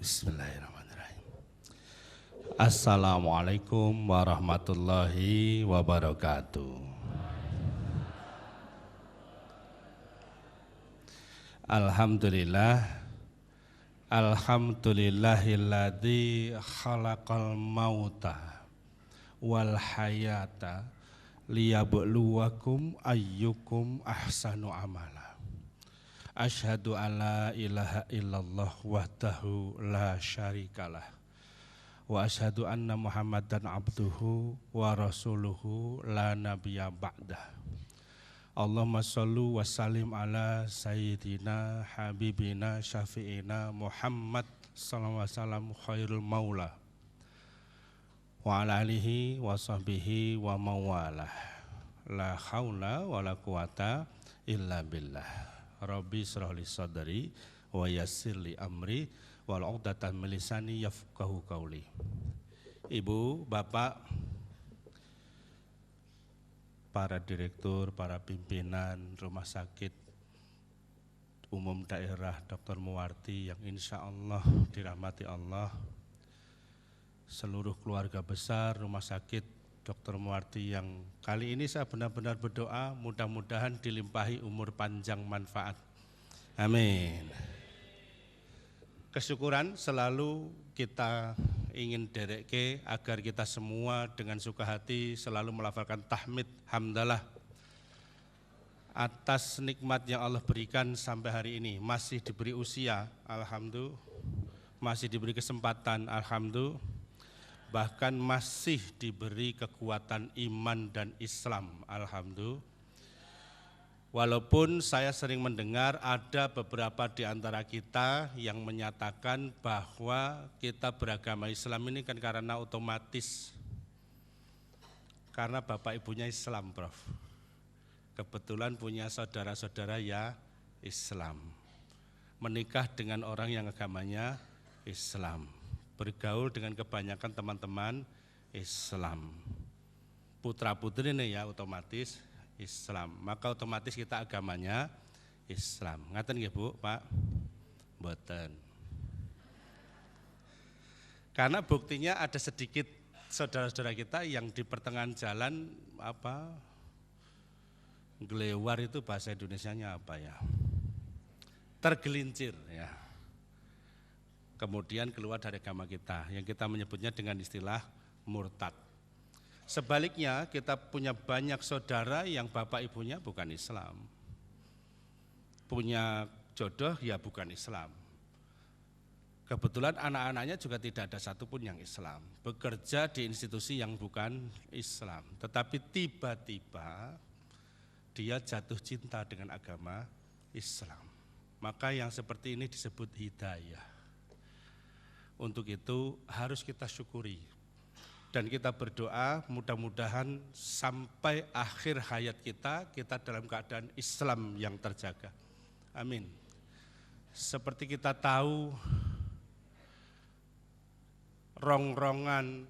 Bismillahirrahmanirrahim. Assalamualaikum warahmatullahi wabarakatuh. Alhamdulillah. Alhamdulillahilladzi khalaqal mauta wal hayata liyabluwakum ayyukum ahsanu amala. Asyhadu alla ilaha illallah wahdahu la syarikalah wa asyhadu anna Muhammadan abduhu wa rasuluhu la nabiyya ba'dah. Allahumma shallu wa sallim ala sayyidina habibina syafi'ina Muhammad sallallahu alaihi wasallam khairul maula wa ala alihi wa sahbihi wa mawalah. La haula wa la quwata illa billah. Rabbi shrah li sadri wa yassir li amri wal 'uqdatam min lisani yafqahu qauli. Ibu, Bapak, para direktur, para pimpinan Rumah Sakit Umum Daerah Dr. Muwarti yang insya Allah dirahmati Allah, seluruh keluarga besar Rumah Sakit Dr. Muwarti yang kali ini saya benar-benar berdoa mudah-mudahan dilimpahi umur panjang manfaat. Amin. Kesyukuran selalu kita ingin dereke agar kita semua dengan suka hati selalu melafalkan tahmid hamdalah atas nikmat yang Allah berikan sampai hari ini. Masih diberi usia, alhamdulillah, masih diberi kesempatan, alhamdulillah, bahkan masih diberi kekuatan iman dan Islam, alhamdulillah. Walaupun saya sering mendengar ada beberapa di antara kita yang menyatakan bahwa kita beragama Islam ini kan karena otomatis, karena bapak ibunya Islam, Prof. Kebetulan punya saudara-saudara ya Islam, menikah dengan orang yang agamanya Islam, bergaul dengan kebanyakan teman-teman Islam, putra-putri ini ya otomatis Islam, maka otomatis kita agamanya Islam. Ngaten nggih Bu, Pak? Mboten. Karena buktinya ada sedikit saudara-saudara kita yang di pertengahan jalan gelewar, itu bahasa Indonesianya apa ya? Tergelincir ya. Kemudian keluar dari agama kita yang kita menyebutnya dengan istilah murtad. Sebaliknya kita punya banyak saudara yang bapak ibunya bukan Islam, punya jodoh ya bukan Islam. Kebetulan anak-anaknya juga tidak ada satupun yang Islam, bekerja di institusi yang bukan Islam, tetapi tiba-tiba dia jatuh cinta dengan agama Islam. Maka yang seperti ini disebut hidayah. Untuk itu harus kita syukuri. Dan kita berdoa mudah-mudahan sampai akhir hayat kita dalam keadaan Islam yang terjaga. Amin. Seperti kita tahu, rong-rongan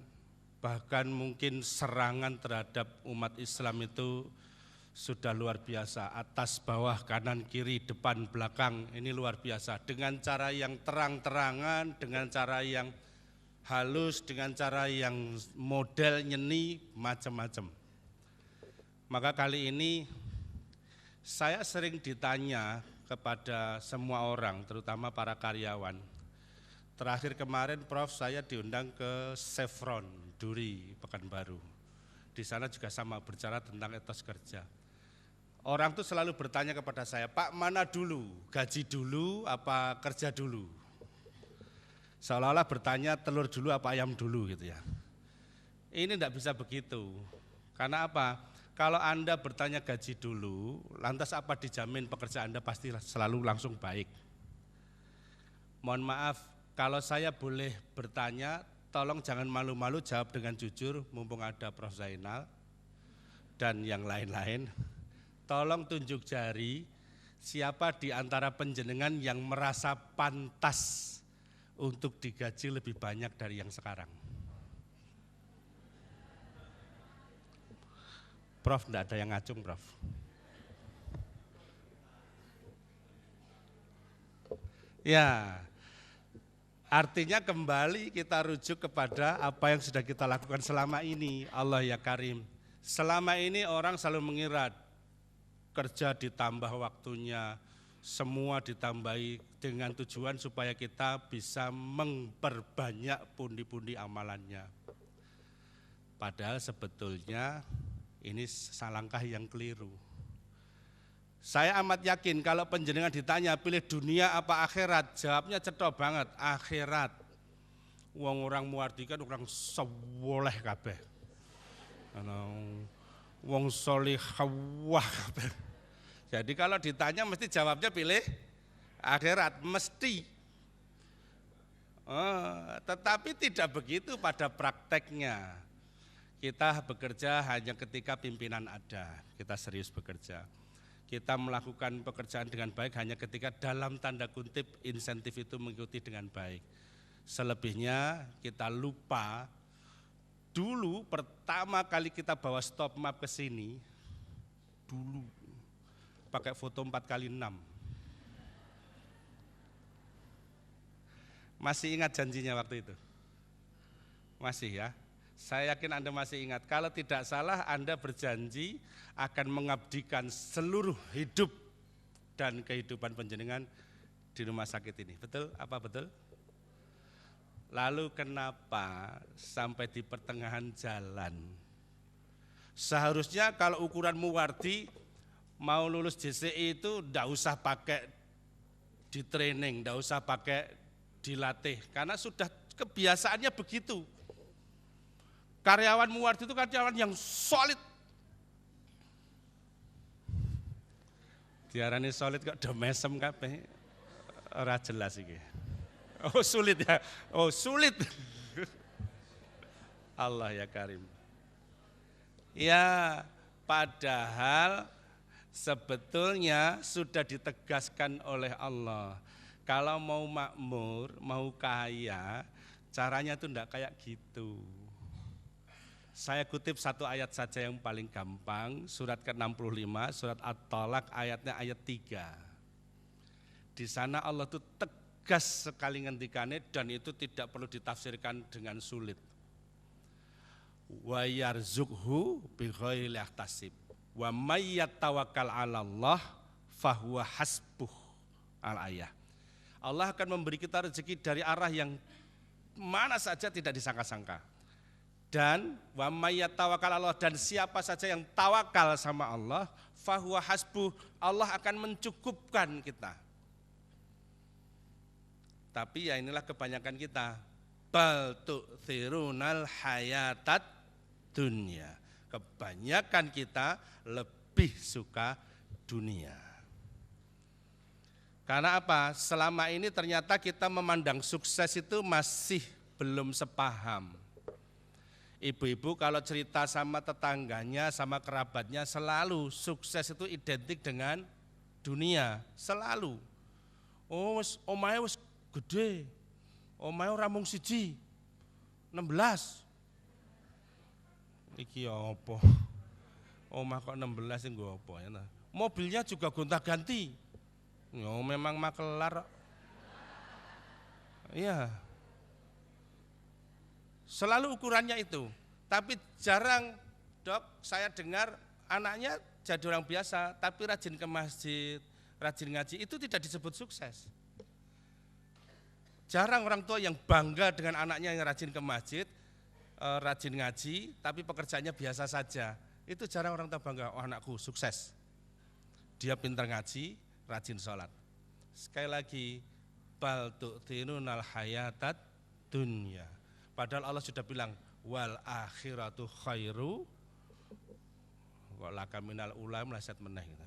bahkan mungkin serangan terhadap umat Islam itu sudah luar biasa. Atas, bawah, kanan, kiri, depan, belakang, ini luar biasa. Dengan cara yang terang-terangan, dengan cara yang halus, dengan cara yang model nyeni, macam-macam. Maka kali ini saya sering ditanya kepada semua orang, terutama para karyawan. Terakhir kemarin Prof, saya diundang ke Chevron Duri Pekanbaru. Di sana juga sama berbicara tentang etos kerja. Orang tuh selalu bertanya kepada saya, Pak, mana dulu, gaji dulu apa kerja dulu? Seolah-olah bertanya telur dulu apa ayam dulu gitu ya. Ini tidak bisa begitu. Karena apa? Kalau Anda bertanya gaji dulu, lantas apa dijamin pekerjaan Anda pasti selalu langsung baik? Mohon maaf, kalau saya boleh bertanya, tolong jangan malu-malu, jawab dengan jujur, mumpung ada Prof. Zainal dan yang lain-lain. Tolong tunjuk jari, siapa di antara panjenengan yang merasa pantas untuk digaji lebih banyak dari yang sekarang? Prof, enggak ada yang ngacung, Prof. Ya, Artinya kembali kita rujuk kepada apa yang sudah kita lakukan selama ini. Allah ya Karim. Selama ini orang selalu mengira kerja ditambah waktunya, semua ditambahi dengan tujuan supaya kita bisa memperbanyak pundi-pundi amalannya. Padahal sebetulnya ini langkah yang keliru. Saya amat yakin kalau panjenengan ditanya pilih dunia apa akhirat, jawabnya cetok banget, akhirat. Wong orang muardi kan orang soleh kabeh. Wong solihawah kabeh. Jadi kalau ditanya mesti jawabnya pilih akhirat, mesti. Tetapi tidak begitu pada prakteknya. Kita bekerja hanya ketika pimpinan ada, kita serius bekerja. Kita melakukan pekerjaan dengan baik hanya ketika dalam tanda kutip insentif itu mengikuti dengan baik. Selebihnya kita lupa. Dulu pertama kali kita bawa stop map ke sini, dulu pakai foto 4x6. Masih ingat janjinya waktu itu? Masih ya? Saya yakin Anda masih ingat, kalau tidak salah Anda berjanji akan mengabdikan seluruh hidup dan kehidupan panjenengan di rumah sakit ini. Betul? Apa betul? Lalu kenapa sampai di pertengahan jalan? Seharusnya kalau ukuran muwardi mau lulus JCI itu enggak usah pakai di training, enggak usah pakai dilatih, karena sudah kebiasaannya begitu. Karyawan muwardi itu karyawan yang solid. Diarani solid kok do mesem kabeh. Ora jelas iki. Oh sulit ya. Oh sulit. Allah ya Karim. Ya, padahal sebetulnya sudah ditegaskan oleh Allah. Kalau mau makmur, mau kaya, caranya itu enggak kayak gitu. Saya kutip satu ayat saja yang paling gampang, surat ke-65, surat At-Tolak ayatnya ayat 3. Di sana Allah itu tegas sekali ngendikannya dan itu tidak perlu ditafsirkan dengan sulit. Wa yarzuqhu bighairi yahtasib. Wa may yatawakkal 'alallah fahuwa hasbuh. Al-ayah. Allah akan memberi kita rezeki dari arah yang mana saja tidak disangka-sangka. Dan wa may yatawakkal 'alallah, dan siapa saja yang tawakal sama Allah, fahuwa hasbuh, Allah akan mencukupkan kita. Tapi ya inilah kebanyakan kita, bal tu'thirunal hayatat dunya. Kebanyakan kita lebih suka dunia. Karena apa? Selama ini ternyata kita memandang sukses itu masih belum sepaham. Ibu-ibu kalau cerita sama tetangganya, sama kerabatnya, selalu sukses itu identik dengan dunia, selalu. Oh, omahe wis gede, omahe ora mung siji, 16. Iki apa? Omah kok 16 sing nggo apa ya? Mobilnya juga gonta-ganti. Oh, memang makelar. Iya. Selalu ukurannya itu, tapi jarang dok saya dengar anaknya jadi orang biasa, tapi rajin ke masjid, rajin ngaji, itu tidak disebut sukses. Jarang orang tua yang bangga dengan anaknya yang rajin ke masjid, rajin ngaji, tapi pekerjaannya biasa saja. Itu jarang orang tua bangga, oh anakku sukses. Dia pintar ngaji, rajin sholat. Sekali lagi, bal tu'thirunal hayatat dunya. Padahal Allah sudah bilang wal akhiratu khairu wa laka minal ula meleset meneh gitu.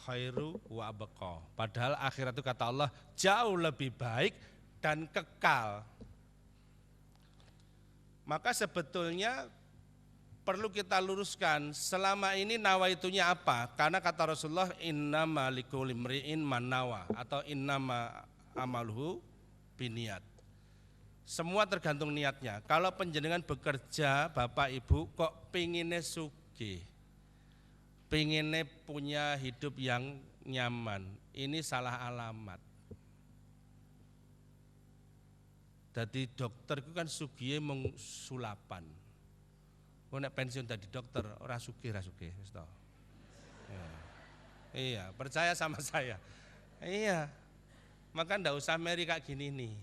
Khairu wa abqa. Padahal akhirat itu kata Allah jauh lebih baik dan kekal. Maka sebetulnya perlu kita luruskan selama ini nawaitunya apa? Karena kata Rasulullah innama likulli imri'in man nawa atau innama amaluhu biniyat. Semua tergantung niatnya. Kalau panjenengan bekerja, Bapak Ibu, kok pinginnya sugih, pinginnya punya hidup yang nyaman, ini salah alamat. Dadi dokter itu kan sugihe mung sulapan. Kok nek pensiun dadi dokter ora sugih wis to. Iya, percaya sama saya. Iya. Maka ndak usah meri kayak gini nih.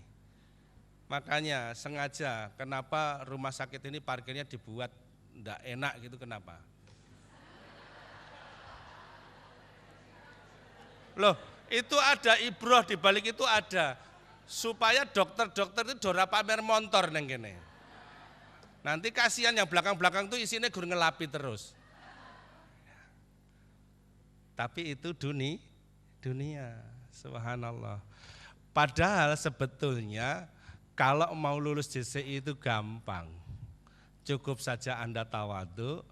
Makanya sengaja kenapa rumah sakit ini parkirnya dibuat ndak enak gitu, kenapa? Loh, itu ada ibroh di balik itu ada. Supaya dokter-dokter itu dora pamer montor neng kene. Nanti kasihan yang belakang-belakang itu isinya gur ngelapi terus. Tapi itu dunia, subhanallah. Padahal sebetulnya kalau mau lulus JCI itu gampang. Cukup saja Anda tawadhu,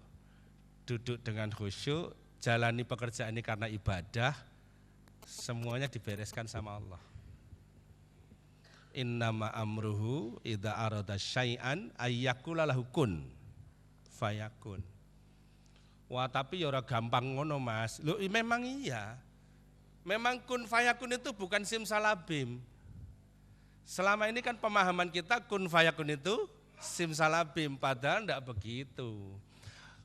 duduk dengan khusyuk, jalani pekerjaan ini karena ibadah, semuanya dibereskan sama Allah. Innama amruhu idza arada syai'an ayyakula lahu kun fayakun. Wah, tapi ya ora gampang ngono, Mas. Loh, memang iya. Memang kun fayakun itu bukan simsalabim. Selama ini kan pemahaman kita kun fayakun itu simsalabim, padahal enggak begitu.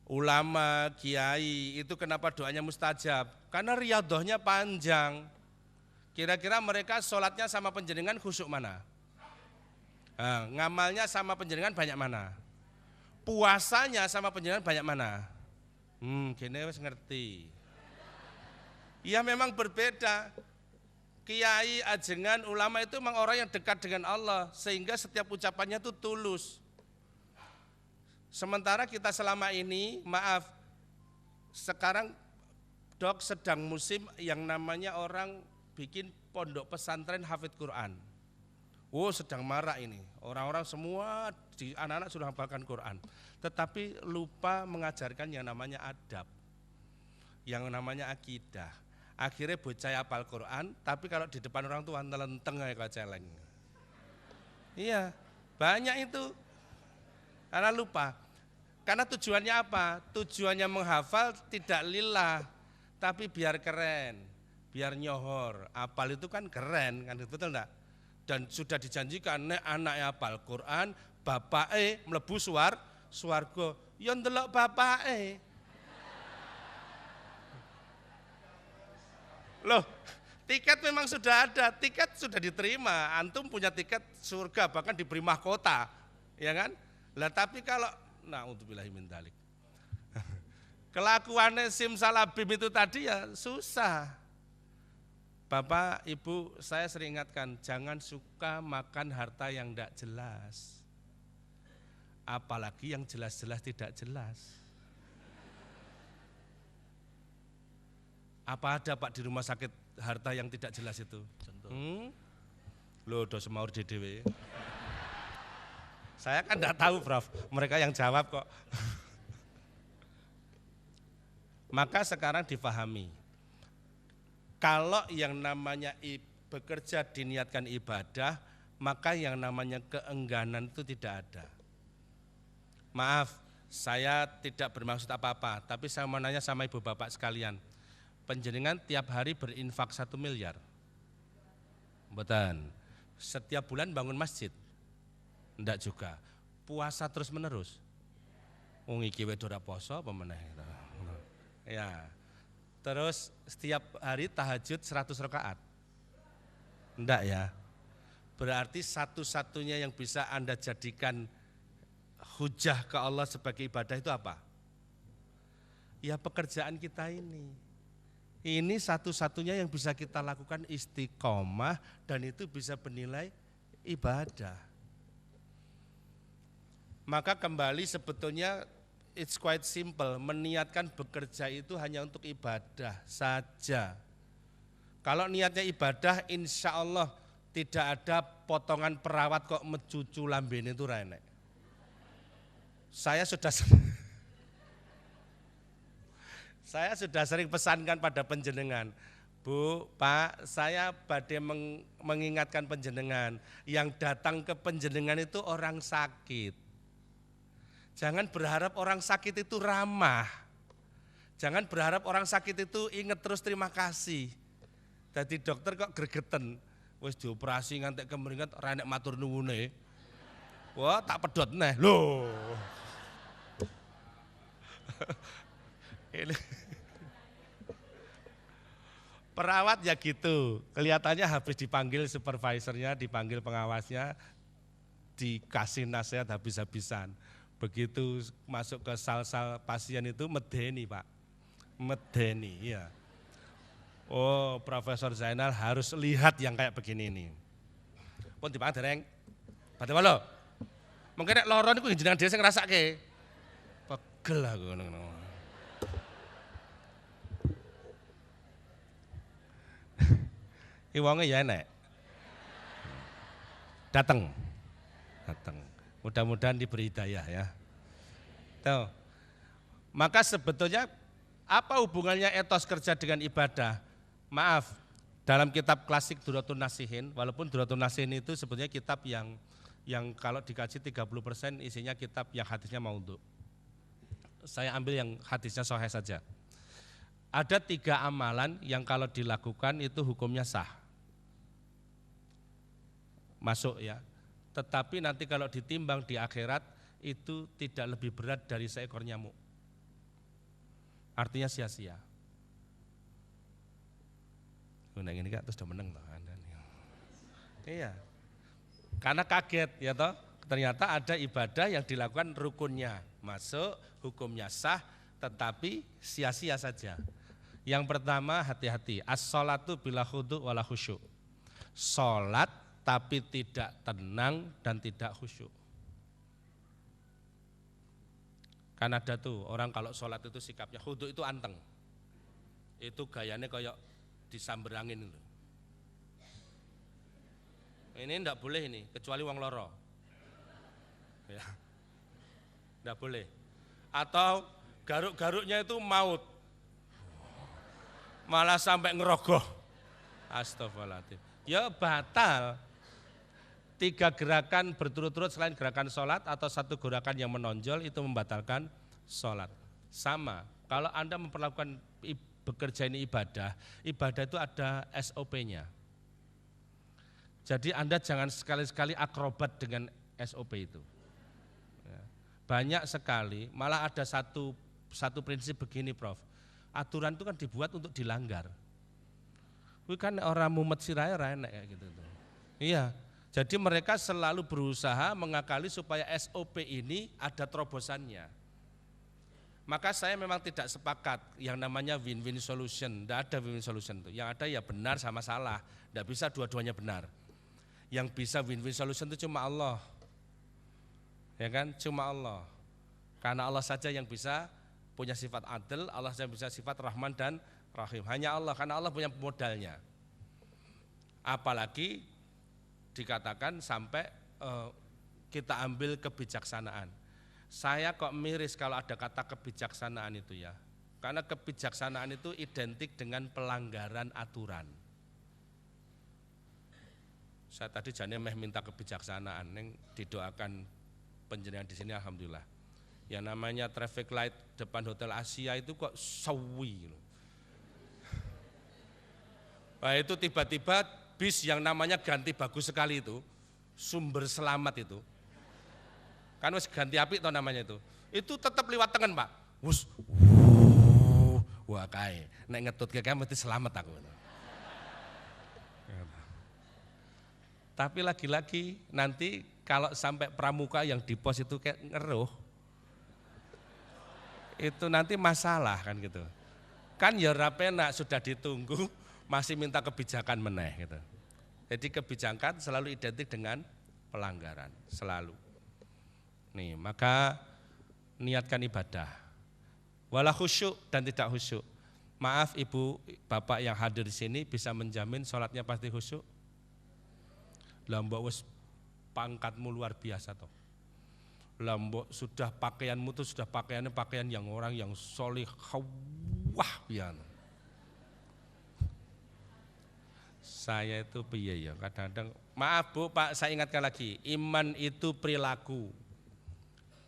Ulama, kiai itu kenapa doanya mustajab? Karena riyadhahnya panjang. Kira-kira mereka sholatnya sama panjenengan khusyuk mana? Ngamalnya sama panjenengan banyak mana? Puasanya sama panjenengan banyak mana? Gini wis ngerti. Ya memang berbeda. Kiai, ajengan, ulama itu memang orang yang dekat dengan Allah, sehingga setiap ucapannya itu tulus. Sementara kita selama ini, maaf, sekarang Dok sedang musim yang namanya orang bikin pondok pesantren hafidz Quran. Sedang marak ini. Orang-orang semua di anak-anak sudah hafalkan Quran. Tetapi lupa mengajarkan yang namanya adab. Yang namanya akidah. Akhirnya bocah hafal Quran, tapi kalau di depan orang tua nelenteng kayak celeng. Iya, banyak itu. Karena lupa. Karena tujuannya apa? Tujuannya menghafal tidak lillah, tapi biar keren. Biar nyohor, apal itu kan keren, kan betul enggak? Dan sudah dijanjikan nek anak hafal Quran, bapake mlebu swarga. Ya ndelok bapake. Loh, tiket memang sudah ada, tiket sudah diterima. Antum punya tiket surga, bahkan diberi mahkota, ya kan? Lah tapi kalau naudzubillahi min dzalik. Kelakuannya simsalabim itu tadi ya susah. Bapak, Ibu, saya sering ingatkan, jangan suka makan harta yang tidak jelas. Apalagi yang jelas-jelas tidak jelas. Apa ada Pak di rumah sakit harta yang tidak jelas itu? Loh, do semaur dewe. Saya kan tidak tahu, Prof. Mereka yang jawab kok. Maka sekarang difahami. Kalau yang namanya bekerja diniatkan ibadah, maka yang namanya keengganan itu tidak ada. Maaf, saya tidak bermaksud apa-apa, tapi saya mau nanya sama ibu bapak sekalian. Panjenengan tiap hari berinfak 1 miliar? Betul. Setiap bulan bangun masjid? Enggak juga. Puasa terus menerus? Iki wis ora poso apa meneh? Ya. Terus setiap hari tahajud 100 rakaat? Enggak ya. Berarti satu-satunya yang bisa Anda jadikan hujah ke Allah sebagai ibadah itu apa? Ya pekerjaan kita ini. Ini satu-satunya yang bisa kita lakukan istiqomah dan itu bisa bernilai ibadah. Maka kembali sebetulnya it's quite simple, meniatkan bekerja itu hanya untuk ibadah saja. Kalau niatnya ibadah, insya Allah tidak ada potongan perawat kok mencucu lambene itu renek. Saya sudah sering pesankan pada penjenengan, Bu, Pak, saya badai mengingatkan penjenengan, yang datang ke penjenengan itu orang sakit. Jangan berharap orang sakit itu ramah. Jangan berharap orang sakit itu ingat terus terima kasih. Jadi dokter kok gregeten, wis dioperasi ngantek kemeringat renek matur nuwune. Wah, tak pedot neh. Loh. Ini perawat ya gitu. Kelihatannya habis dipanggil supervisornya, dipanggil pengawasnya, dikasih nasihat habis-habisan. Begitu masuk ke sal-sal pasien itu medeni Pak, medeni ya. Oh Profesor Zainal harus lihat yang kayak begini ini. Pun dipanggil dereng, berarti lo, mungkin nek loro niku jenengan dhewe sing ngrasake. Pegel aku ngono. Iki wonge ya enek. Datang. Mudah-mudahan diberi hidayah ya. Tuh. Maka sebetulnya apa hubungannya etos kerja dengan ibadah? Maaf, dalam kitab klasik Duratun Nasihin, walaupun Duratun Nasihin itu sebetulnya kitab yang kalau dikaji 30% isinya kitab yang hadisnya maudhu. Saya ambil yang hadisnya sahih saja. Ada 3 amalan yang kalau dilakukan itu hukumnya sah. Masuk ya. Tetapi nanti kalau ditimbang di akhirat itu tidak lebih berat dari seekor nyamuk. Artinya sia-sia. Nah ini kan terus udah menang toh. Iya. Karena kaget ya toh, ternyata ada ibadah yang dilakukan rukunnya masuk, hukumnya sah, tetapi sia-sia saja. Yang pertama hati-hati, as-sholatu bila khudu' wala khusyuk. Sholat tapi tidak tenang dan tidak khusyuk. Kan ada tuh orang kalau sholat itu sikapnya khudu itu anteng. Itu gayanya kayak disamberangin itu. Ini enggak boleh ini, kecuali wong loro. Ya. Enggak boleh. Atau garuk-garuknya itu maut. Malah sampai ngerogoh. Astagfirullahaladzim. Ya batal. 3 gerakan berturut-turut selain gerakan sholat atau 1 gerakan yang menonjol itu membatalkan sholat. Sama, kalau Anda memperlakukan bekerja ini ibadah itu ada SOP-nya. Jadi Anda jangan sekali-sekali akrobat dengan SOP itu. Banyak sekali, malah ada satu prinsip begini Prof. Aturan itu kan dibuat untuk dilanggar. Itu kan orang mumet sirai enak kayak gitu tuh. Iya. Jadi mereka selalu berusaha mengakali supaya SOP ini ada terobosannya. Maka saya memang tidak sepakat yang namanya win-win solution. Tidak ada win-win solution itu. Yang ada ya benar sama salah. Tidak bisa dua-duanya benar. Yang bisa win-win solution itu cuma Allah. Ya kan? Cuma Allah. Karena Allah saja yang bisa punya sifat adil, Allah saja bisa sifat Rahman dan Rahim. Hanya Allah, karena Allah punya modalnya. Apalagi dikatakan sampai kita ambil kebijaksanaan. Saya kok miris kalau ada kata kebijaksanaan itu ya. Karena kebijaksanaan itu identik dengan pelanggaran aturan. Saya tadi jane meh minta kebijaksanaan, neng didoakan penjenengan di sini alhamdulillah. Yang namanya traffic light depan Hotel Asia itu kok sawi. Nah, itu tiba-tiba bis yang namanya ganti bagus sekali itu, sumber selamat itu, kan wis ganti apik toh namanya itu tetap liwat tengen Pak, wus, wah kae, nek ngetut kayak mesti selamat aku. Tapi lagi-lagi nanti kalau sampai pramuka yang di pos itu kayak ngeruh, itu nanti masalah kan gitu. Kan ya rapenak sudah ditunggu, masih minta kebijakan meneh gitu. Jadi kebijakan selalu identik dengan pelanggaran, selalu. Nih, maka niatkan ibadah. Wala khusyuk dan tidak khusyuk. Maaf Ibu, Bapak yang hadir di sini bisa menjamin sholatnya pasti khusyuk? Lah mbok wis pangkatmu luar biasa toh. Lah mbok sudah pakaianmu tuh sudah pakaiannya pakaian yang orang yang solih wah pian. Saya itu piye ya kadang-kadang, maaf Bu Pak, saya ingatkan lagi, iman itu perilaku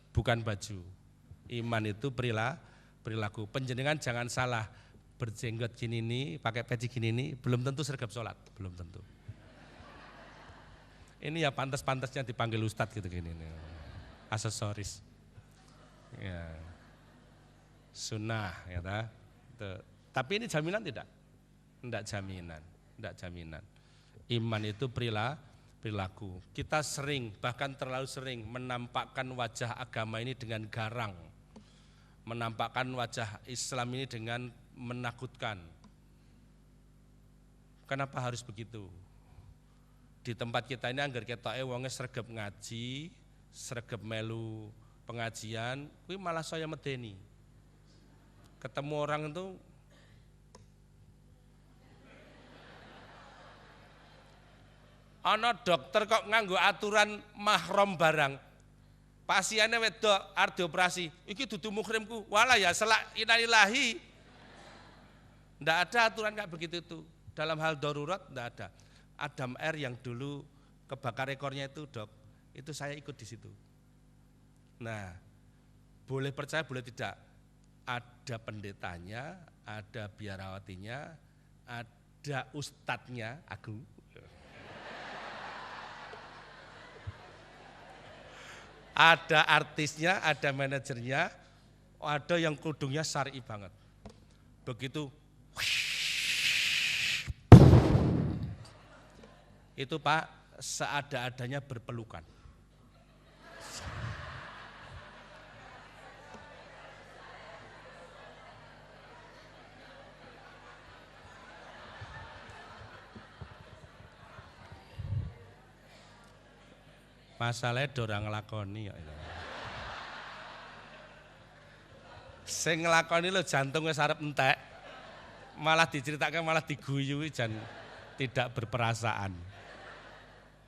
bukan baju. Iman itu perilaku. Penjenengan jangan salah, berjenggot gini nih, pakai peci gini nih, belum tentu sergap sholat, belum tentu. Ini ya pantas-pantasnya dipanggil ustadz gitu gini nih. Aksesoris. Ya. Sunnah ya ta. Tapi ini jaminan tidak? Tidak jaminan, tidak jaminan. Iman itu perilaku. Kita sering, bahkan terlalu sering menampakkan wajah agama ini dengan garang. Menampakkan wajah Islam ini dengan menakutkan. Kenapa harus begitu? Di tempat kita ini anggar ketoke wonge sregep ngaji, sregep melu pengajian, kuwi malah saya medeni. Ketemu orang itu ana dokter kok nganggo aturan mahram barang. Pasiennya wedok arep dioperasi, iki dudu muhrimku. Walah ya selak innalillahi. Ndak ada aturan kayak begitu itu. Dalam hal darurat ndak ada. Adam R yang dulu kebakar ekornya itu dok, itu saya ikut di situ. Nah, boleh percaya boleh tidak, ada pendetanya, ada biarawatinya, ada ustadznya, aku. Ada artisnya, ada manajernya, ada yang kudungnya syar'i banget. Begitu itu Pak, seada-adanya berpelukan. Masalahnya dorang ngelakoni ya. Sing ngelakoni lo jantungnya sarap entek, malah diceritakan malah diguyu jan tidak berperasaan.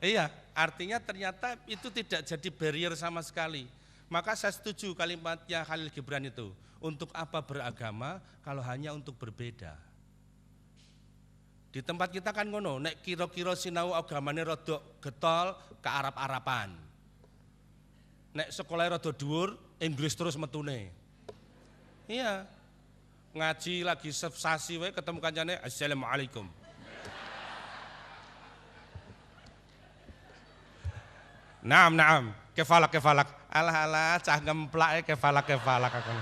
Iya, artinya ternyata itu tidak jadi barrier sama sekali. Maka saya setuju kalimatnya Khalil Gibran itu. Untuk apa beragama kalau hanya untuk berbeda? Di tempat kita kan ngono, nek kira-kira sinau agamane rada getol ke Arab-Arapan. Nek sekolah rada dhuwur, Inggris terus metune. Iya. Ngaji lagi sesi wae ketemu kancane assalamualaikum. Naam, kefalak. Alah, cah gemplak kefalak aku.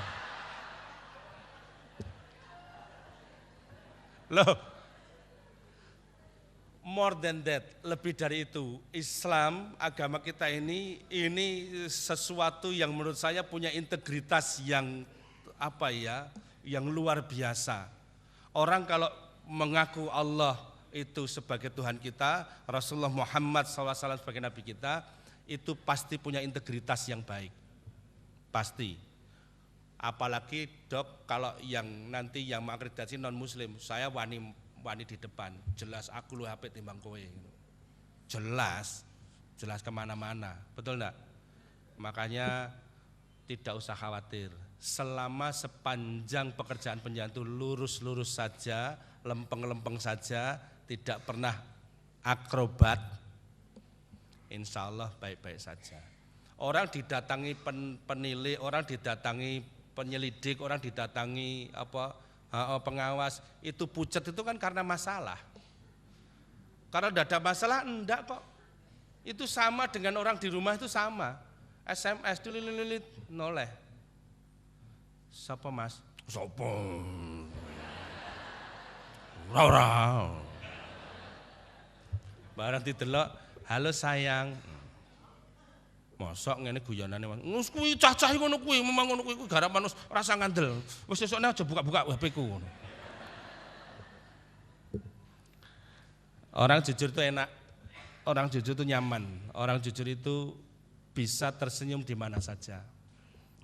Loh, more than that, lebih dari itu, Islam, agama kita ini sesuatu yang menurut saya punya integritas yang yang luar biasa. Orang kalau mengaku Allah itu sebagai Tuhan kita, Rasulullah Muhammad SAW sebagai Nabi kita, itu pasti punya integritas yang baik, pasti. Apalagi dok, kalau yang nanti yang mengakreditasi non muslim, saya wani di depan, jelas aku lu HP timbang kowe, jelas kemana-mana, betul enggak? Makanya tidak usah khawatir, selama sepanjang pekerjaan penjantu lurus-lurus saja, lempeng-lempeng saja, tidak pernah akrobat, insya Allah baik-baik saja. Orang didatangi penilai, orang didatangi penyelidik, orang didatangi pengawas, itu pucet itu kan karena masalah. Karena tidak ada masalah, enggak kok. Itu sama dengan orang di rumah itu sama. SMS dililit noleh. Sapa mas? Sapa? Ora. Barang didelok, halo sayang. Mosok ngene guyonane Mas. Ngus kuwi cah-cah ngono kuwi, memang ngono kuwi garapan rasa ngandel. Wis sesukne aja buka-buka HP-ku ngono. Orang jujur itu enak. Orang jujur itu nyaman. Orang jujur itu bisa tersenyum di mana saja.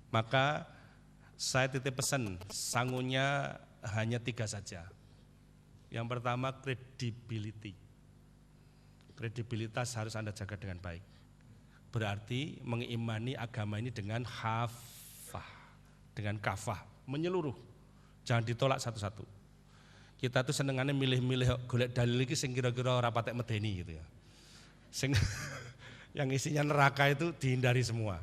Maka saya titip pesan, sangunya hanya 3 saja. Yang pertama credibility. Kredibilitas harus Anda jaga dengan baik. Berarti mengimani agama ini dengan kafah, menyeluruh. Jangan ditolak satu-satu. Kita tuh senengannya milih-milih golek dalil iki sing kira-kira ora patek medeni gitu ya. Sing yang isinya neraka itu dihindari semua.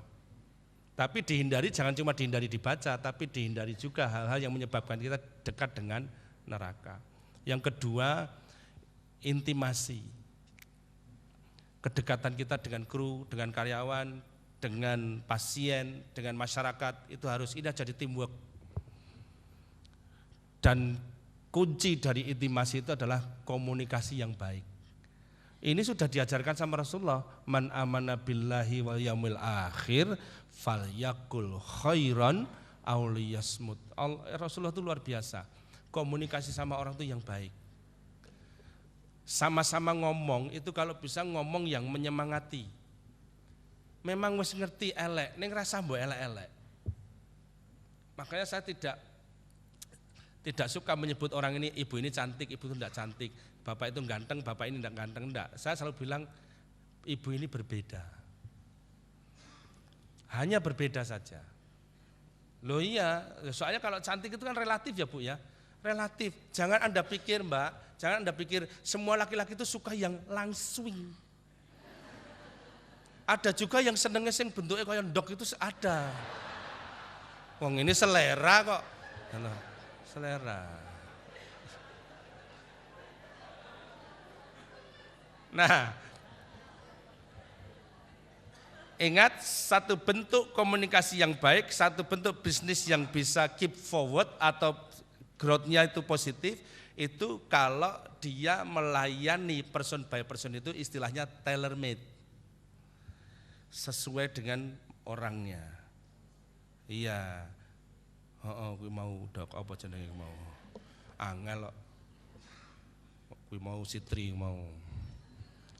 Tapi dihindari jangan cuma dihindari dibaca, tapi dihindari juga hal-hal yang menyebabkan kita dekat dengan neraka. Yang kedua, intimasi. kedekatan kita dengan kru, dengan karyawan, dengan pasien, dengan masyarakat, itu harus ini jadi teamwork. Dan kunci dari intimasi itu adalah komunikasi yang baik. Ini sudah diajarkan sama Rasulullah, man amana billahi wal yaumil akhir falyakul khairan aw liyasmut. Rasulullah itu luar biasa. Komunikasi sama orang itu yang baik. Sama-sama ngomong itu kalau bisa ngomong yang menyemangati. Memang wis ngerti elek, ning rasa mbok elek-elek. Makanya saya tidak suka menyebut orang ini, ibu ini cantik, ibu itu tidak cantik, bapak itu ganteng, bapak ini tidak ganteng, enggak. Saya selalu bilang ibu ini berbeda. Hanya berbeda saja. Loh iya, soalnya kalau cantik itu kan relatif ya Bu ya. Relatif. Jangan Anda pikir Mbak, jangan Anda pikir semua laki-laki itu suka yang langsung. Ada juga yang senengnya sing bentuknya kayak ndok itu ada. Wong ini selera kok. Selera. Nah, ingat satu bentuk komunikasi yang baik, satu bentuk bisnis yang bisa keep forward atau growth-nya itu positif, itu kalau dia melayani person by person itu istilahnya tailor made. Sesuai dengan orangnya. Iya. Kuwi mau dok apa jenenge mau. Angel kok. Kuwi mau sitri mau.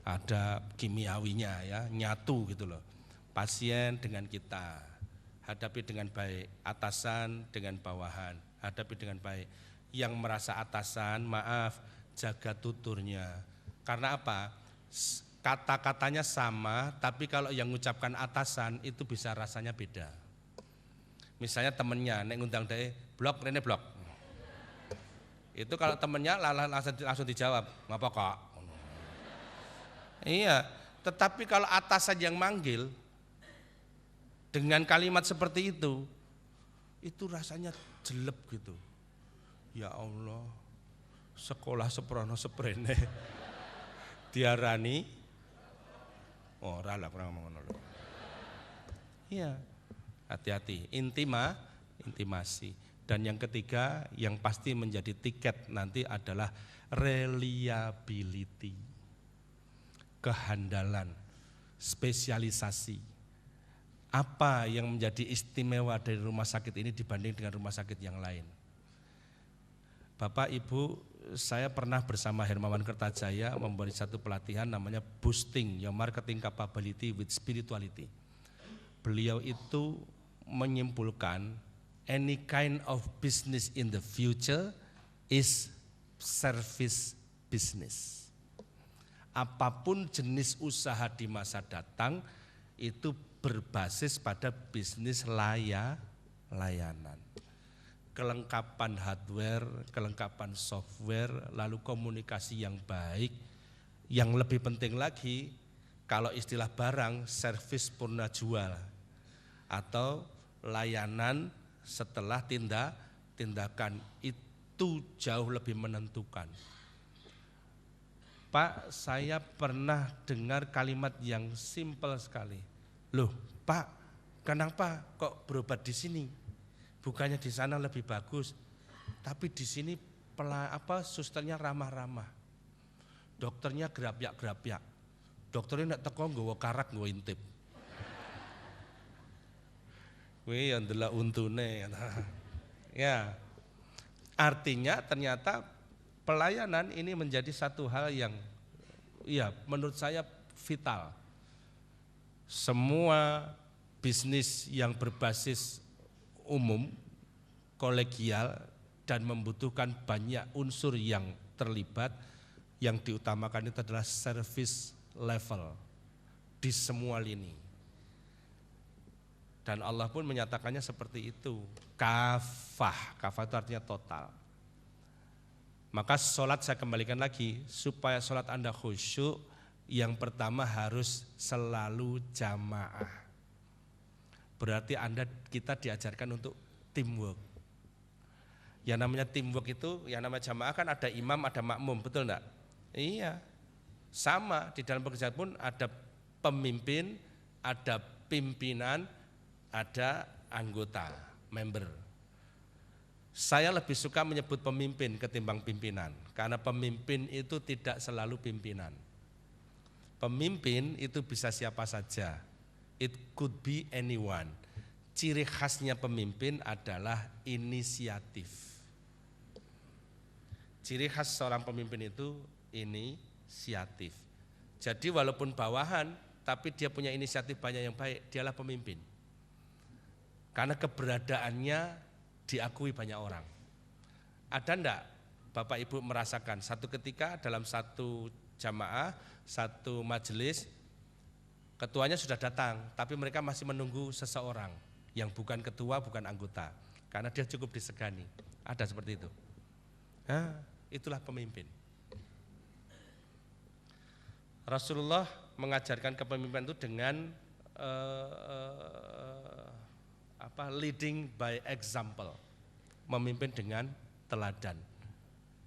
Ada kimiawinya ya, nyatu gitu loh. Pasien dengan kita. Hadapi dengan baik, atasan dengan bawahan. Hadapi dengan baik. Yang merasa atasan, maaf, jaga tuturnya. Karena apa? Kata-katanya sama, tapi kalau yang mengucapkan atasan itu bisa rasanya beda. Misalnya temennya, nek ngundang deh, blok, rene blok. Itu kalau temennya langsung dijawab, ngapa kak? Iya, tetapi kalau atasan yang manggil dengan kalimat seperti itu rasanya jelek gitu. Ya Allah, sekolah seprono seprene diarani ora lah kurang ngono lho. Iya. Hati-hati, intimasi. Dan yang ketiga yang pasti menjadi tiket nanti adalah reliability. Kehandalan, spesialisasi. Apa yang menjadi istimewa dari rumah sakit ini dibanding dengan rumah sakit yang lain? Bapak, Ibu, saya pernah bersama Hermawan Kertajaya memberi satu pelatihan namanya Boosting Your Marketing Capability with Spirituality. Beliau itu menyimpulkan any kind of business in the future is service business. Apapun jenis usaha di masa datang itu berbasis pada bisnis layanan. Kelengkapan hardware, kelengkapan software, lalu komunikasi yang baik. Yang lebih penting lagi, kalau istilah barang, servis purna jual atau layanan setelah tindakan itu jauh lebih menentukan. Pak, saya pernah dengar kalimat yang simpel sekali. Loh, Pak, kenapa kok berobat di sini? Bukannya di sana lebih bagus, tapi di sini susternya ramah-ramah, dokternya gerapyak-gerapyak, dokternya ndak teko nggawa karak nggawa intip. Kuwi yang ndelok untune. Ya. Artinya ternyata pelayanan ini menjadi satu hal yang ya menurut saya vital. Semua bisnis yang berbasis umum, kolegial dan membutuhkan banyak unsur yang terlibat, yang diutamakan itu adalah service level di semua lini. Dan Allah pun menyatakannya seperti itu. Kafah itu artinya total. Maka sholat saya kembalikan lagi, supaya sholat Anda khusyuk, yang pertama harus selalu jamaah. Berarti kita diajarkan untuk teamwork. Yang namanya teamwork itu, yang namanya jamaah kan ada imam, ada makmum, betul enggak? Iya. Sama di dalam pekerjaan pun ada pemimpin, ada pimpinan, ada anggota, member. Saya lebih suka menyebut pemimpin ketimbang pimpinan, karena pemimpin itu tidak selalu pimpinan. Pemimpin itu bisa siapa saja, it could be anyone. Ciri khasnya pemimpin adalah inisiatif. Ciri khas seorang pemimpin itu inisiatif. Jadi walaupun bawahan, tapi dia punya inisiatif banyak yang baik, dialah pemimpin. Karena keberadaannya diakui banyak orang. Ada enggak Bapak Ibu merasakan satu ketika dalam satu jamaah, satu majelis, ketuanya sudah datang, tapi mereka masih menunggu seseorang yang bukan ketua, bukan anggota, karena dia cukup disegani. Ada seperti itu. Nah, itulah pemimpin. Rasulullah mengajarkan kepemimpinan itu dengan leading by example, memimpin dengan teladan.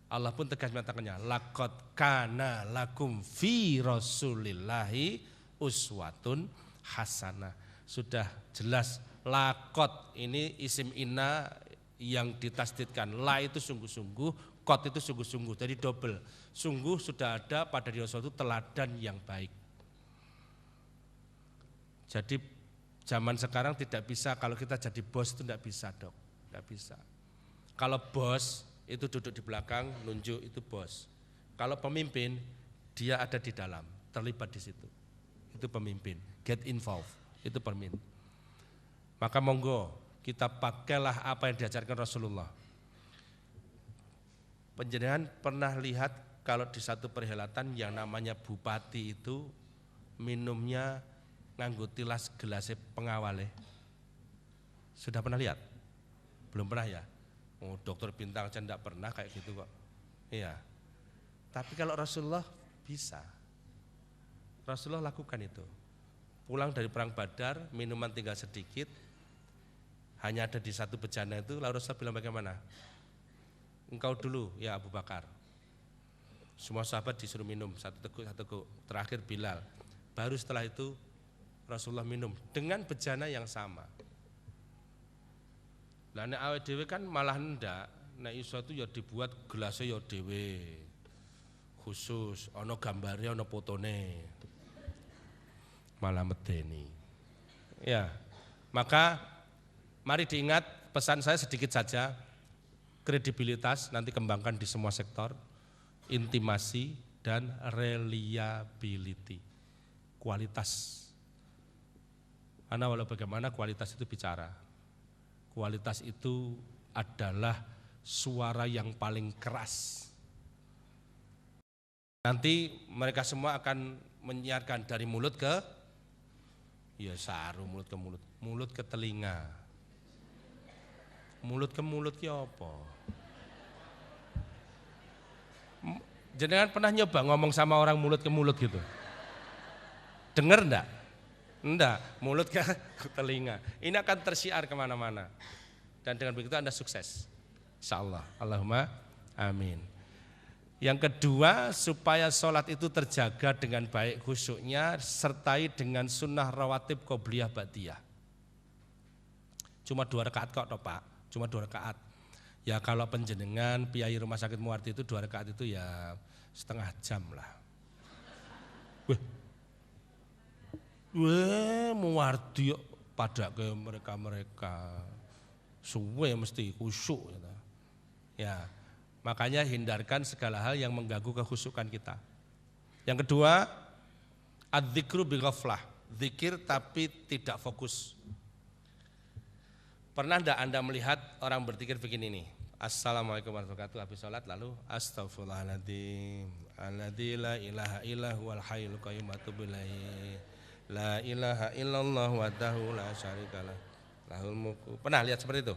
Allah pun tegas mengatakannya, laqad kana lakum fi rasulillahi uswatun hasanah. Sudah jelas, laqad ini isim inna yang ditasdidkan, la itu sungguh-sungguh, qad itu sungguh-sungguh, jadi double. Sungguh sudah ada pada diri Rasul itu teladan yang baik. Jadi zaman sekarang tidak bisa, kalau kita jadi bos itu tidak bisa dok, tidak bisa. Kalau bos itu duduk di belakang, nunjuk, itu bos. Kalau pemimpin, dia ada di dalam, terlibat di situ. Itu pemimpin, get involved, itu pemimpin. Maka monggo kita pakailah apa yang diajarkan Rasulullah. Panjenengan pernah lihat kalau di satu perhelatan yang namanya bupati itu minumnya nganggo tilas gelasnya pengawale. Sudah pernah lihat? Belum pernah ya? Oh, dokter bintang aja enggak pernah kayak gitu kok. Iya. Tapi kalau Rasulullah bisa. Rasulullah lakukan itu. Pulang dari perang Badar, minuman tinggal sedikit, hanya ada di satu bejana itu, lalu Rasulullah bilang bagaimana? Engkau dulu ya Abu Bakar. Semua sahabat disuruh minum satu teguk. Terakhir Bilal. Baru setelah itu Rasulullah minum dengan bejana yang sama. Lah nek awake dhewe kan malah ndak, nek iso itu ya dibuat gelasnya ya dhewe. Khusus ana gambare, ana fotone. Malah medeni. Ya. Maka mari diingat pesan saya sedikit saja. Kredibilitas nanti kembangkan di semua sektor, intimasi dan reliability. Kualitas. Karena walau bagaimana kualitas itu bicara. Kualitas itu adalah suara yang paling keras. Nanti mereka semua akan menyiarkan dari mulut ke mulut ke mulut, mulut ke telinga. Mulut ke mulut ya apa? Jenengan pernah nyoba ngomong sama orang mulut ke mulut gitu? Dengar enggak? Enggak, mulut ke telinga. Ini akan tersiar kemana-mana. Dan dengan begitu Anda sukses. Insyaallah. Allahumma amin. Yang kedua, supaya sholat itu terjaga dengan baik khusyuknya, sertai dengan sunnah rawatib qobliyah ba'diyah. Cuma 2 rakaat kok toh Pak, cuma 2 rakaat. Ya kalau penjenengan piyai rumah sakit Muwardi itu 2 rakaat itu ya setengah jam lah. Muwardi pada ke mereka suwe mesti khusyuk gitu. Ya, makanya hindarkan segala hal yang mengganggu kekhusyukan kita. Yang kedua, adzikru bi ghaflah, zikir tapi tidak fokus. Pernah enggak Anda melihat orang berzikir begini nih? Assalamualaikum warahmatullahi wabarakatuh, habis sholat lalu astaghfirullahaladzim alladzi la ilaha illa huwal hayyul qayyum wa atubu ilaihi. La ilaha illallah wahdahu la syarikalah lahul mulku. Pernah lihat seperti itu?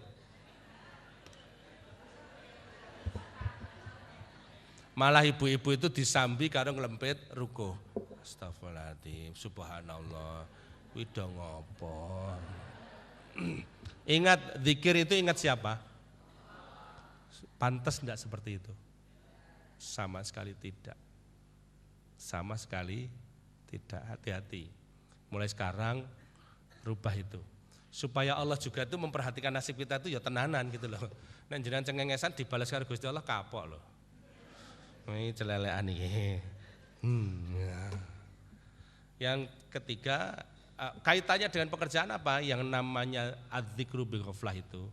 Malah ibu-ibu itu disambi karo nglempit ruko. Astagfirullahaladzim, subhanallah. Widho ngopo? Ingat zikir itu ingat siapa? Pantas enggak seperti itu? Sama sekali tidak. Sama sekali tidak, hati-hati. Mulai sekarang rubah itu. Supaya Allah juga itu memperhatikan nasib kita itu ya tenanan gitu loh. Nek jenengan cengengesan dibalas karo Gusti Allah kapok loh. Ini celelekan iki. Yang ketiga, kaitannya dengan pekerjaan apa? Yang namanya adzikru bil ghaflah itu.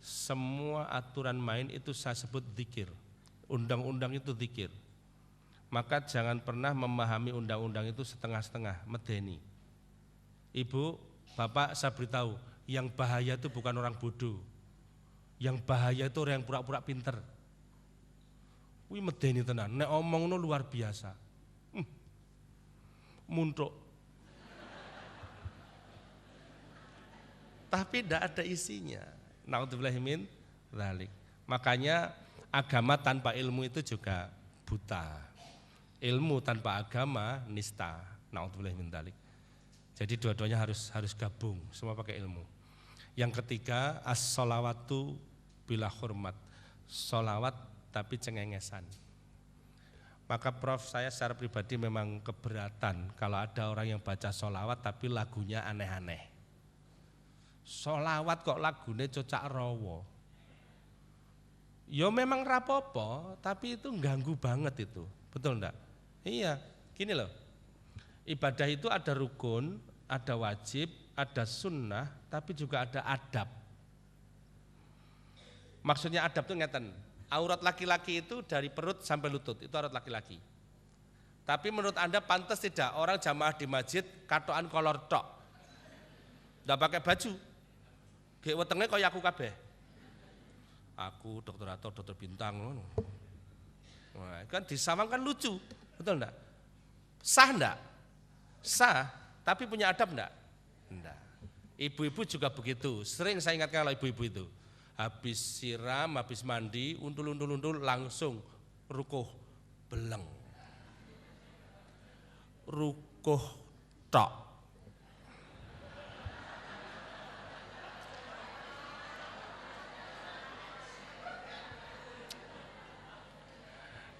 Semua aturan main itu saya sebut zikir. Undang-undang itu zikir. Maka jangan pernah memahami undang-undang itu setengah-setengah, medeni. Ibu, bapak, saya beritahu, yang bahaya itu bukan orang bodoh. Yang bahaya itu orang yang pura-pura pinter. Wih medeni tenan, nek omongno luar biasa. Muntuk. Tapi tidak ada isinya. Naudzubillahi min dzalik. Makanya agama tanpa ilmu itu juga buta. Ilmu tanpa agama nista. Naudzubillahi min dzalik. Jadi dua-duanya harus gabung, semua pakai ilmu. Yang ketiga, as-sholawatu bila hormat. Sholawat tapi cengengesan. Maka Prof, saya secara pribadi memang keberatan kalau ada orang yang baca sholawat tapi lagunya aneh-aneh. Sholawat kok lagunya cocak rawa. Ya memang rapopo, tapi itu ganggu banget itu, betul enggak? Iya, gini loh. Ibadah itu ada rukun, ada wajib, ada sunnah, tapi juga ada adab. Maksudnya adab itu ngeten, aurat laki-laki itu dari perut sampai lutut, itu aurat laki-laki. Tapi menurut Anda pantas tidak orang jamaah di masjid katokan kolor tok, nggak pakai baju, kayak wetenge kayak aku kabeh. Aku dokter atau dokter bintang, nah, kan disawang kan lucu, betul enggak? Sah enggak? Sah, tapi punya adab enggak? Enggak. Ibu-ibu juga begitu, sering saya ingatkan kalau ibu-ibu itu. Habis siram, habis mandi, untul langsung rukuh beleng. Rukuh tok.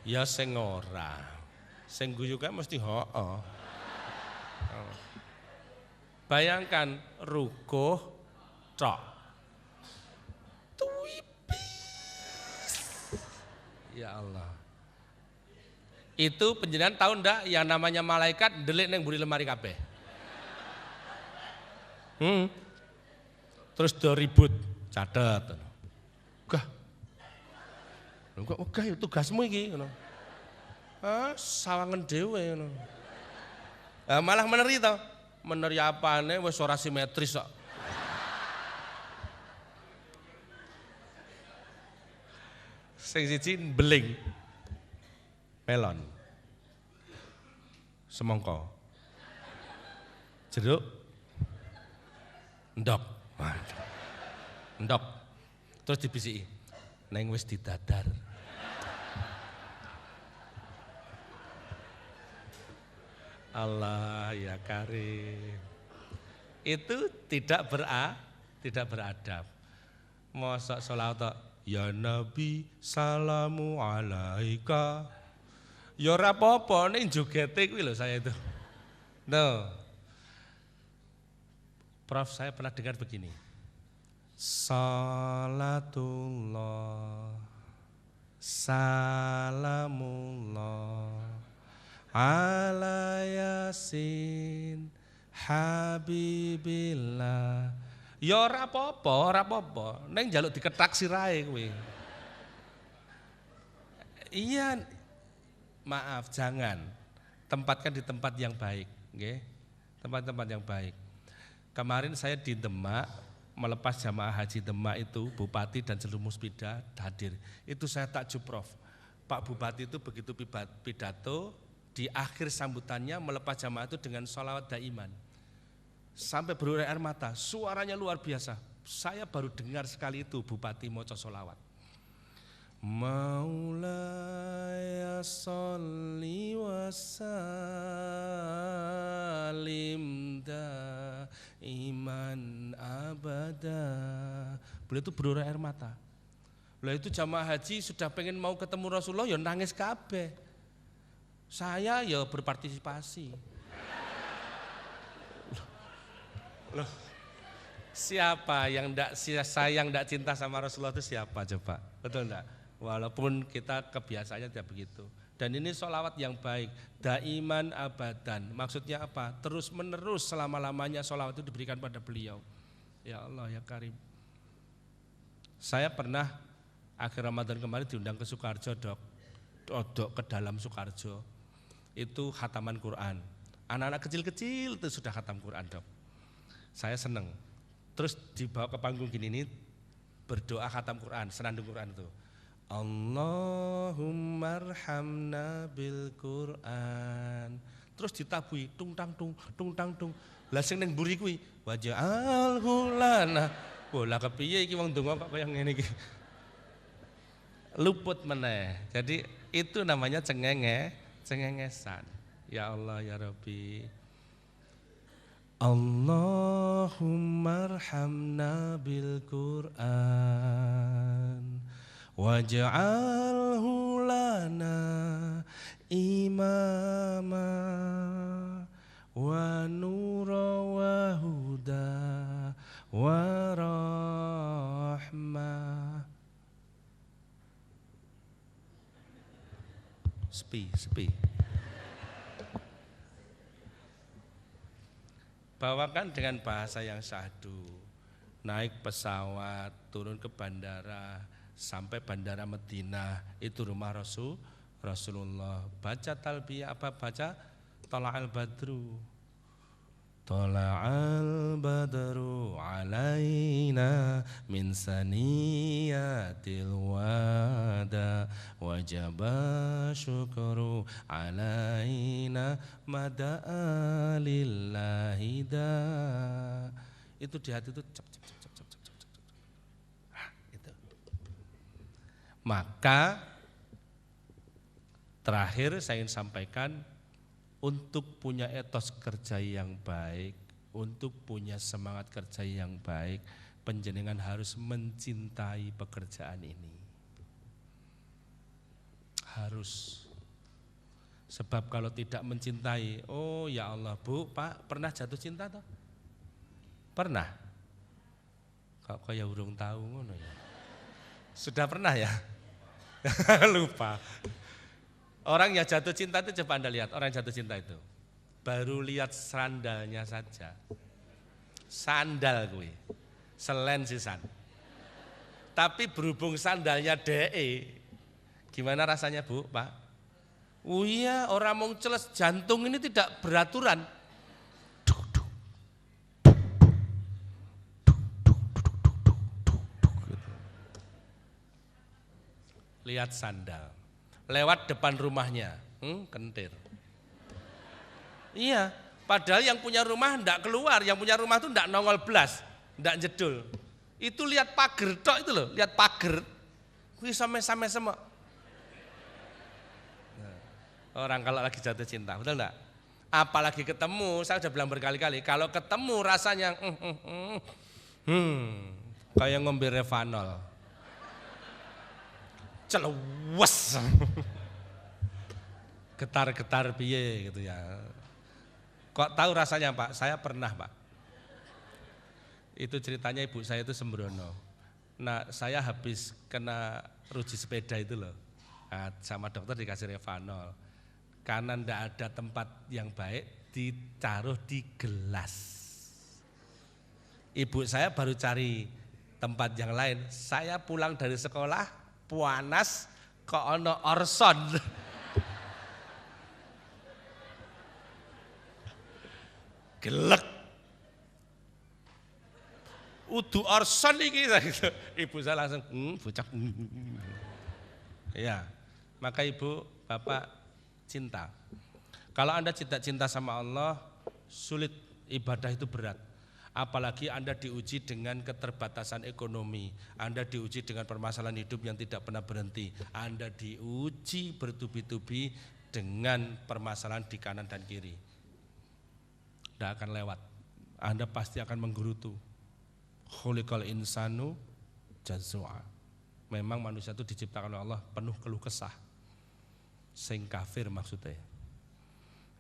Ya sing ora. Sing guyu kan mesti hooh. Bayangkan rukuh tok. Ya Allah. Itu penjenengan tahu ndak yang namanya malaikat delik neng buri lemari kabeh. Terus do ribut, catet. Enggak ya tugasmu iki ngono. Sawangan dhewe ngono. Malah meneri to. Meneri apane wis ora simetris kok. Sing siji beling. Melon. Semangka. Jeruk. Ndok. Ndok. Terus dibisiki. Neng wis didadar. Allah ya karim. Itu tidak beradab. Mosok sholawat ya Nabi salamu alaika. Ya ora apa-apa ning jogete kuwi lho saya itu. No. Prof, saya pernah dengar begini. Salatullah salamullah ala yasin habibillah. Ya ora apa-apa, ning njaluk diketak sirahe kuwi. Iya, maaf, jangan. Tempatkan di tempat yang baik, nggih. Tempat-tempat yang baik. Kemarin saya di Demak melepas jamaah haji Demak itu, Bupati dan seluruh Muspida hadir. Itu saya takjub Prof. Pak Bupati itu begitu pidato, di akhir sambutannya melepas jamaah itu dengan sholawat daiman. Sampai berurai air mata, suaranya luar biasa. Saya baru dengar sekali itu Bupati maca sholawat. Maulaya sholli wa salim iman abada. Beliau itu berurai air mata. Lah itu jamaah haji sudah pengen mau ketemu Rasulullah ya nangis kabeh. Saya ya berpartisipasi. Loh, siapa yang sayang, enggak cinta sama Rasulullah itu siapa coba? Betul enggak? Walaupun kita kebiasaannya tidak begitu. Dan ini sholawat yang baik, daiman abadan. Maksudnya apa? Terus menerus selama-lamanya sholawat itu diberikan pada beliau. Ya Allah ya Karim. Saya pernah akhir Ramadan kemarin diundang ke Sukarjo, Dok ke dalam Sukarjo. Itu khataman Quran. Anak-anak kecil-kecil itu sudah khatam Quran, Dok. Saya senang. Terus dibawa ke panggung gini ini berdoa khatam Quran, senandung Quran itu. Allahumma arhamna bil Quran. Terus ditabui tung tang tung tung tang tung. Lah sing ning mburi kuwi waja'alhu lana. Bola kepiye iki wong donga kok kaya ngene iki. Luput meneh. Jadi itu namanya cengengesan. Ya Allah ya Rabbi. Allahumma arhamna bil Quran waj'alhu lana imama wa nura wa huda wa rahmah. Sepi. Bawakan dengan bahasa yang syahdu. Naik pesawat, turun ke bandara, sampai bandara Madinah, itu rumah Rasulullah. Baca talbiyah apa? Baca Tola'al Badru. Tola'al badru alaina min saniyatil wada wajaba syukru alaina mada'a lillahi da. Itu di hati itu cep. Itu. Maka terakhir saya ingin sampaikan, untuk punya etos kerja yang baik, untuk punya semangat kerja yang baik, panjenengan harus mencintai pekerjaan ini. Harus. Sebab kalau tidak mencintai, oh ya Allah Bu, Pak, pernah jatuh cinta toh? Pernah? Kok kayak urung tahu ngono ya? Sudah pernah ya? Lupa. Orang yang jatuh cinta itu coba Anda lihat, orang yang jatuh cinta itu baru lihat sandalnya saja. Sandal gue, selen sisan. Tapi berhubung sandalnya DE, gimana rasanya Bu, Pak? Oh iya, orang mau celes, jantung ini tidak beraturan. Lihat sandal. Lewat depan rumahnya, kentir. Iya, padahal yang punya rumah enggak keluar, yang punya rumah itu enggak nongol belas, enggak jedul. Itu lihat pagar tok itu loh, lihat pagar. Kuwi sampai semua. Nah, orang kalau lagi jatuh cinta, betul enggak? Apalagi ketemu, saya sudah bilang berkali-kali, kalau ketemu rasanya kayak ngombe Revanol. Celewes. Getar-getar piye gitu ya. Kok tahu rasanya Pak? Saya pernah Pak. Itu ceritanya ibu saya itu sembrono. Nah saya habis kena ruji sepeda itu loh. Nah, sama dokter dikasih Revanol. Karena ndak ada tempat yang baik, ditaruh di gelas. Ibu saya baru cari tempat yang lain. Saya pulang dari sekolah panas kok ono Orson. Gelek. Udu Orson iki. Ibu saya langsung bocah. Ya. Maka Ibu, Bapak cinta. Kalau Anda tidak cinta sama Allah, sulit, ibadah itu berat. Apalagi Anda diuji dengan keterbatasan ekonomi, Anda diuji dengan permasalahan hidup yang tidak pernah berhenti, Anda diuji bertubi-tubi dengan permasalahan di kanan dan kiri. Tidak akan lewat, Anda pasti akan menggerutu. Khuliqal insanu jazua. Memang manusia itu diciptakan oleh Allah penuh keluh kesah. Sing kafir maksudnya.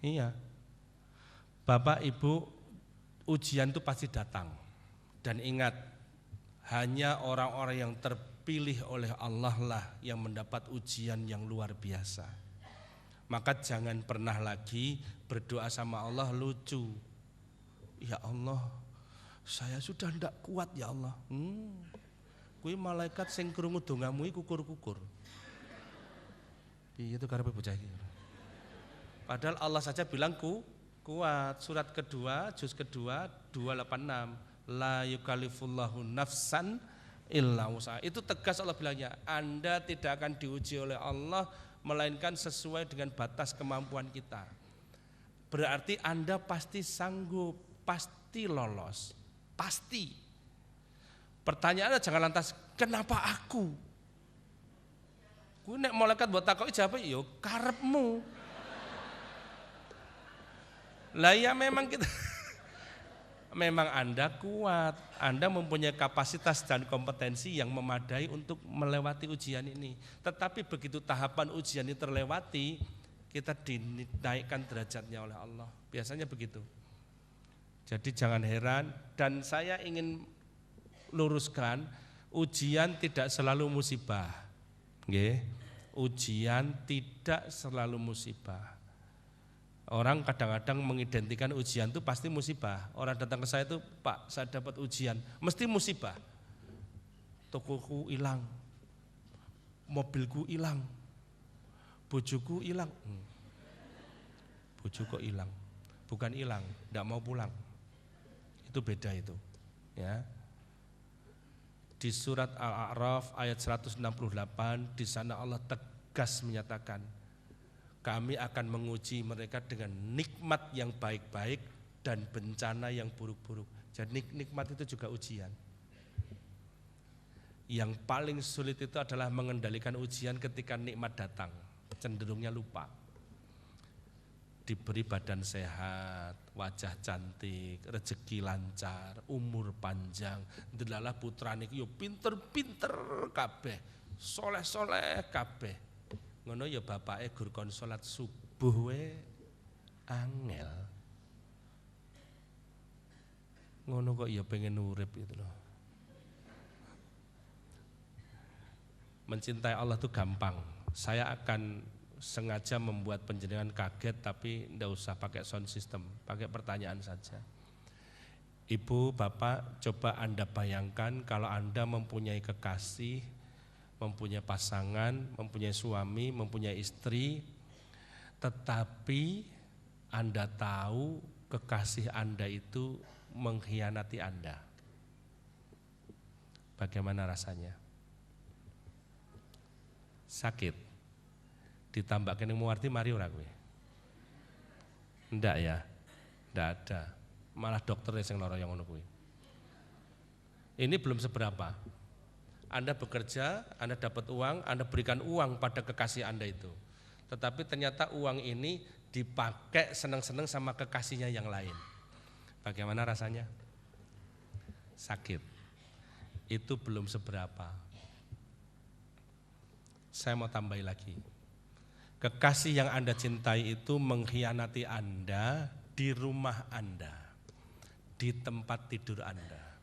Iya. Bapak Ibu, ujian itu pasti datang. Dan ingat, hanya orang-orang yang terpilih oleh Allah lah yang mendapat ujian yang luar biasa. Maka jangan pernah lagi berdoa sama Allah lucu. Ya Allah, saya sudah tidak kuat ya Allah. Kui malaikat sing krungu dongamu kukur-kukur. Piye itu karepe bocah iki. Padahal Allah saja bilang kuat. Surat kedua, juz kedua 286. La yukallifullahu nafsan illa wus'aha. Itu tegas Allah bilangnya, Anda tidak akan diuji oleh Allah melainkan sesuai dengan batas kemampuan kita. Berarti Anda pasti sanggup, pasti lolos, pasti. Pertanyaannya jangan lantas, kenapa aku? Ku nek malaikat buat takoki jawab yo karepmu. Lah ya memang kita memang Anda kuat, Anda mempunyai kapasitas dan kompetensi yang memadai untuk melewati ujian ini. Tetapi begitu tahapan ujian ini terlewati, kita dinaikkan derajatnya oleh Allah. Biasanya begitu. Jadi jangan heran, dan saya ingin luruskan, ujian tidak selalu musibah. Nggih. Ujian tidak selalu musibah. Orang kadang-kadang mengidentikan ujian itu pasti musibah. Orang datang ke saya itu, Pak, saya dapat ujian, mesti musibah. Tokoku hilang, mobilku hilang, bojoku hilang. Bojo kok hilang? Bukan hilang, tidak mau pulang. Itu beda itu. Ya. Di surat Al-A'raf ayat 168, di sana Allah tegas menyatakan, kami akan menguji mereka dengan nikmat yang baik-baik dan bencana yang buruk-buruk. Jadi nikmat itu juga ujian. Yang paling sulit itu adalah mengendalikan ujian ketika nikmat datang. Cenderungnya lupa. Diberi badan sehat, wajah cantik, rezeki lancar, umur panjang, delalah putrane yo pinter-pinter kabeh, soleh-soleh kabeh. Ngono ya bapake gur kon salat subuh we angel. Ngono kok ya pengen urip itu loh. Mencintai Allah itu gampang. Saya akan sengaja membuat penjenengan kaget, tapi tidak usah pakai sound system, pakai pertanyaan saja. Ibu, Bapak, coba Anda bayangkan kalau Anda mempunyai kekasih, mempunyai pasangan, mempunyai suami, mempunyai istri, tetapi Anda tahu kekasih Anda itu mengkhianati Anda. Bagaimana rasanya? Sakit. Ditambah kene muarti mari ora kowe. Ndak ya. Ndak ada. Malah dokternya sing lara yang ngono kuwi. Ini belum seberapa. Anda bekerja, Anda dapat uang, Anda berikan uang pada kekasih Anda itu. Tetapi ternyata uang ini dipakai seneng-seneng sama kekasihnya yang lain. Bagaimana rasanya? Sakit. Itu belum seberapa. Saya mau tambahi lagi. Kekasih yang Anda cintai itu mengkhianati Anda di rumah Anda, di tempat tidur Anda.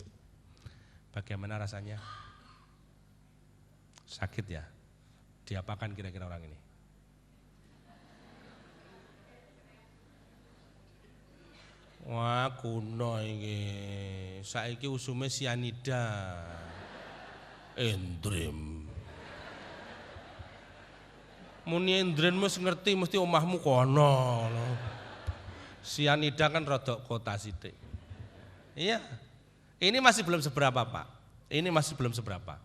Bagaimana rasanya? Sakit ya? Diapakan kira-kira orang ini? Wah kuno ini, saiki usume sianida, endrim. Muni endren mesti ngerti mesti omahmu kono. Sianida kan rodok kota sithik. Iya. Ini masih belum seberapa, Pak. Ini masih belum seberapa.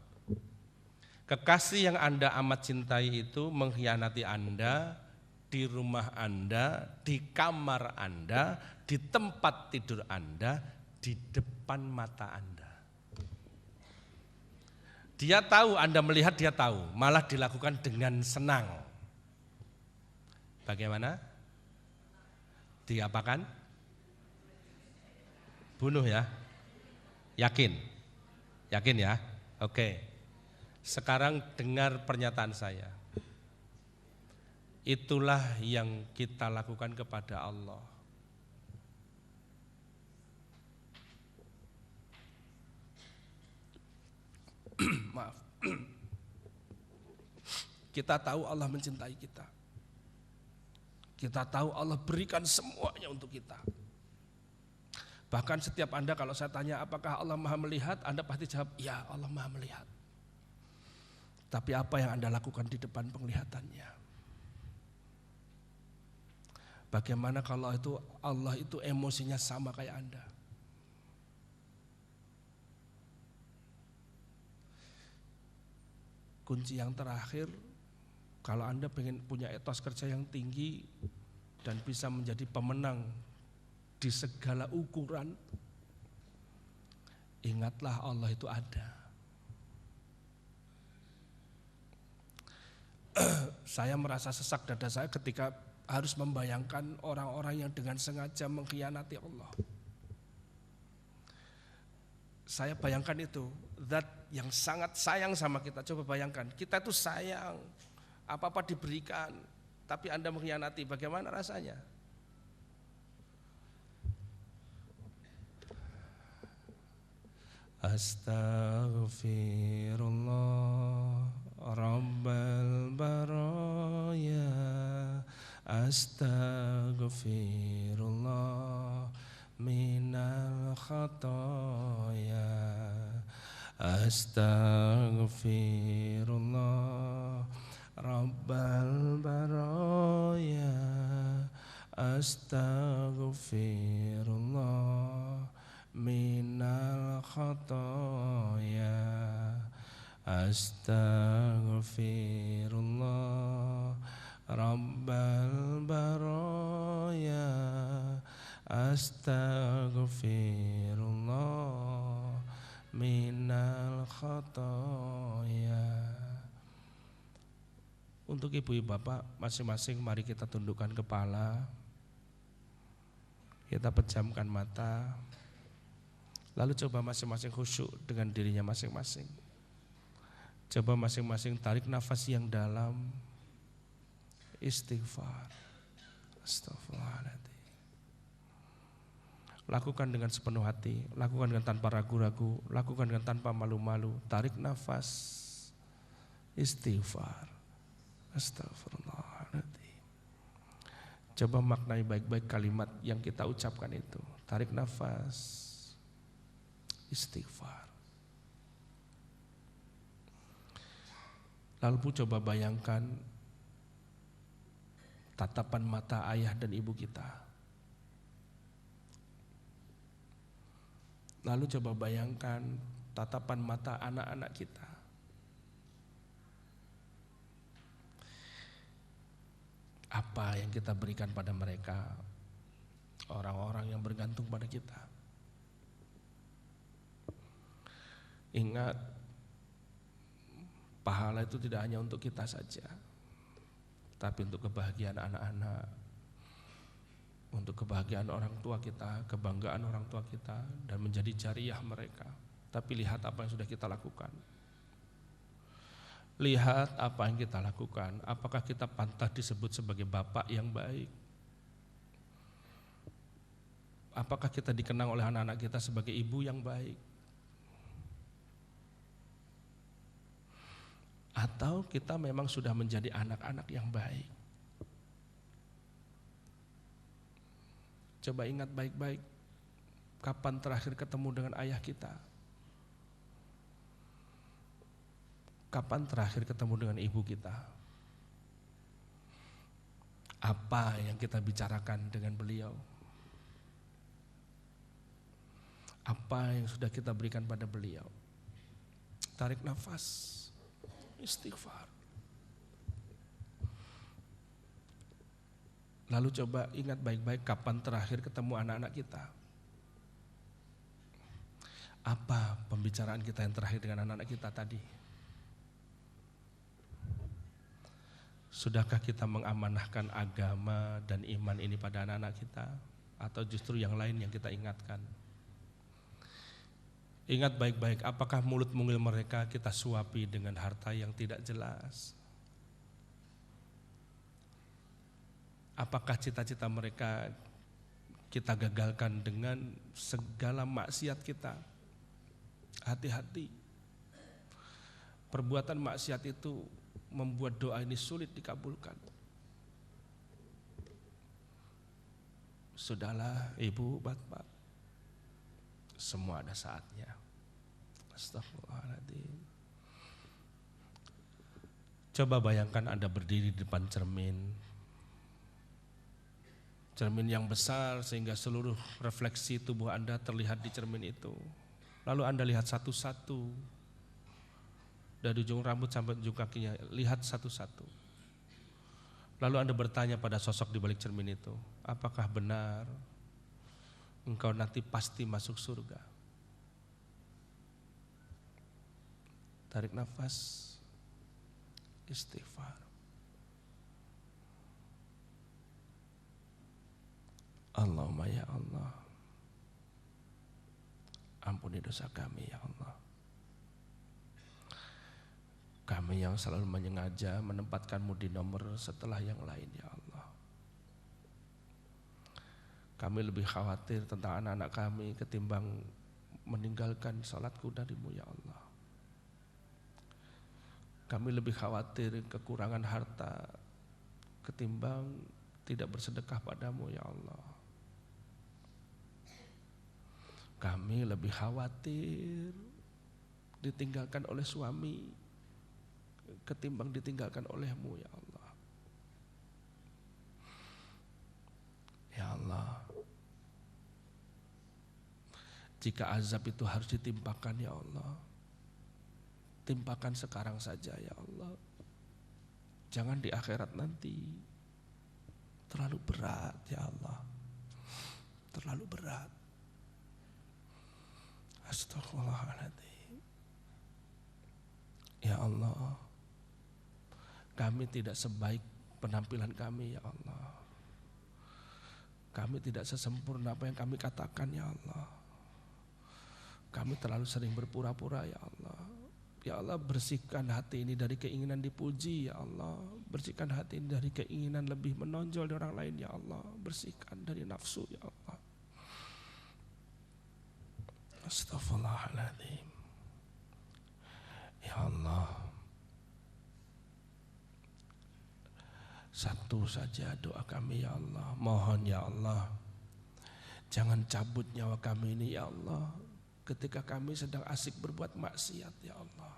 Kekasih yang Anda amat cintai itu mengkhianati Anda di rumah Anda, di kamar Anda, di tempat tidur Anda, di depan mata Anda. Dia tahu, Anda melihat dia tahu, malah dilakukan dengan senang. Bagaimana? Diapakan? Bunuh ya? Yakin? Yakin ya? Oke. Sekarang dengar pernyataan saya. itulah yang kita lakukan kepada Allah. Maaf. Kita tahu Allah mencintai kita. Kita tahu Allah berikan semuanya untuk kita. Bahkan setiap Anda kalau saya tanya apakah Allah Maha melihat, Anda pasti jawab, ya Allah Maha melihat. Tapi apa yang Anda lakukan di depan penglihatannya? Bagaimana kalau Allah itu emosinya sama kayak Anda? Kunci yang terakhir, kalau Anda pengen punya etos kerja yang tinggi dan bisa menjadi pemenang di segala ukuran, ingatlah Allah itu ada. Saya merasa sesak dada saya ketika harus membayangkan orang-orang yang dengan sengaja mengkhianati Allah. Saya bayangkan itu, zat yang sangat sayang sama kita. Coba bayangkan, kita itu sayang, apa-apa diberikan, tapi Anda mengkhianati, bagaimana rasanya? Astaghfirullah Rabbal baraya, astaghfirullah minal khataya, astaghfirullah Rabbal baraya, astaghfirullah minal khataya, astaghfirullah Rabbal baraya, astaghfirullah minal khataya. Untuk ibu bapak masing-masing mari kita tundukkan kepala, kita pejamkan mata, lalu coba masing-masing khusyuk dengan dirinya masing-masing. Coba masing-masing tarik nafas yang dalam, istighfar, astagfirullahaladzim. Lakukan dengan sepenuh hati, lakukan dengan tanpa ragu-ragu, lakukan dengan tanpa malu-malu. Tarik nafas, istighfar, astagfirullahaladzim. Coba maknai baik-baik kalimat yang kita ucapkan itu. Tarik nafas, istighfar. Lalu pun coba bayangkan tatapan mata ayah dan ibu kita. Lalu coba bayangkan tatapan mata anak-anak kita. Apa yang kita berikan pada mereka, orang-orang yang bergantung pada kita. Ingat, pahala itu tidak hanya untuk kita saja, tapi untuk kebahagiaan anak-anak, untuk kebahagiaan orang tua kita, kebanggaan orang tua kita, dan menjadi jariah mereka. Tapi lihat apa yang sudah kita lakukan. Lihat apa yang kita lakukan. Apakah kita pantas disebut sebagai bapak yang baik? Apakah kita dikenang oleh anak-anak kita sebagai ibu yang baik? Atau kita memang sudah menjadi anak-anak yang baik? Coba ingat baik-baik, kapan terakhir ketemu dengan ayah kita? Kapan terakhir ketemu dengan ibu kita? Apa yang kita bicarakan dengan beliau? Apa yang sudah kita berikan pada beliau? Tarik nafas, istighfar. Lalu coba ingat baik-baik kapan terakhir ketemu anak-anak kita. Apa pembicaraan kita yang terakhir dengan anak-anak kita tadi? Sudahkah kita mengamanahkan agama dan iman ini pada anak-anak kita? Atau justru yang lain yang kita ingatkan? Ingat baik-baik, apakah mulut mungil mereka kita suapi dengan harta yang tidak jelas? Apakah cita-cita mereka kita gagalkan dengan segala maksiat kita? Hati-hati. Perbuatan maksiat itu membuat doa ini sulit dikabulkan. Sudahlah ibu, bapak, semua ada saatnya. Astagfirullahaladzim. Coba bayangkan Anda berdiri di depan cermin yang besar sehingga seluruh refleksi tubuh Anda terlihat di cermin itu. Lalu Anda lihat satu-satu, dari ujung rambut sampai ujung kakinya, lihat satu-satu. Lalu Anda bertanya pada sosok di balik cermin itu, apakah benar engkau nanti pasti masuk surga? Tarik nafas, istighfar. Allahumma ya Allah, ampuni dosa kami ya Allah. Kami yang selalu menyengaja menempatkan-Mu di nomor setelah yang lain ya Allah. Kami lebih khawatir tentang anak-anak kami ketimbang meninggalkan salatku dari-Mu ya Allah. Kami lebih khawatir kekurangan harta ketimbang tidak bersedekah padamu ya Allah. Kami lebih khawatir ditinggalkan oleh suami ketimbang ditinggalkan oleh-Mu ya Allah. Ya Allah, jika azab itu harus ditimpakan ya Allah, timpakan sekarang saja ya Allah. Jangan di akhirat nanti. Terlalu berat ya Allah, terlalu berat. Astagfirullahaladzim. Ya Allah, kami tidak sebaik penampilan kami ya Allah. Kami tidak sesempurna apa yang kami katakan ya Allah. Kami terlalu sering berpura-pura ya Allah. Ya Allah, bersihkan hati ini dari keinginan dipuji ya Allah. Bersihkan hati ini dari keinginan lebih menonjol dari orang lain ya Allah. Bersihkan dari nafsu ya Allah. Astaghfirullahaladzim. Ya Allah, satu saja doa kami ya Allah. Mohon ya Allah, jangan cabut nyawa kami ini ya Allah ketika kami sedang asik berbuat maksiat ya Allah.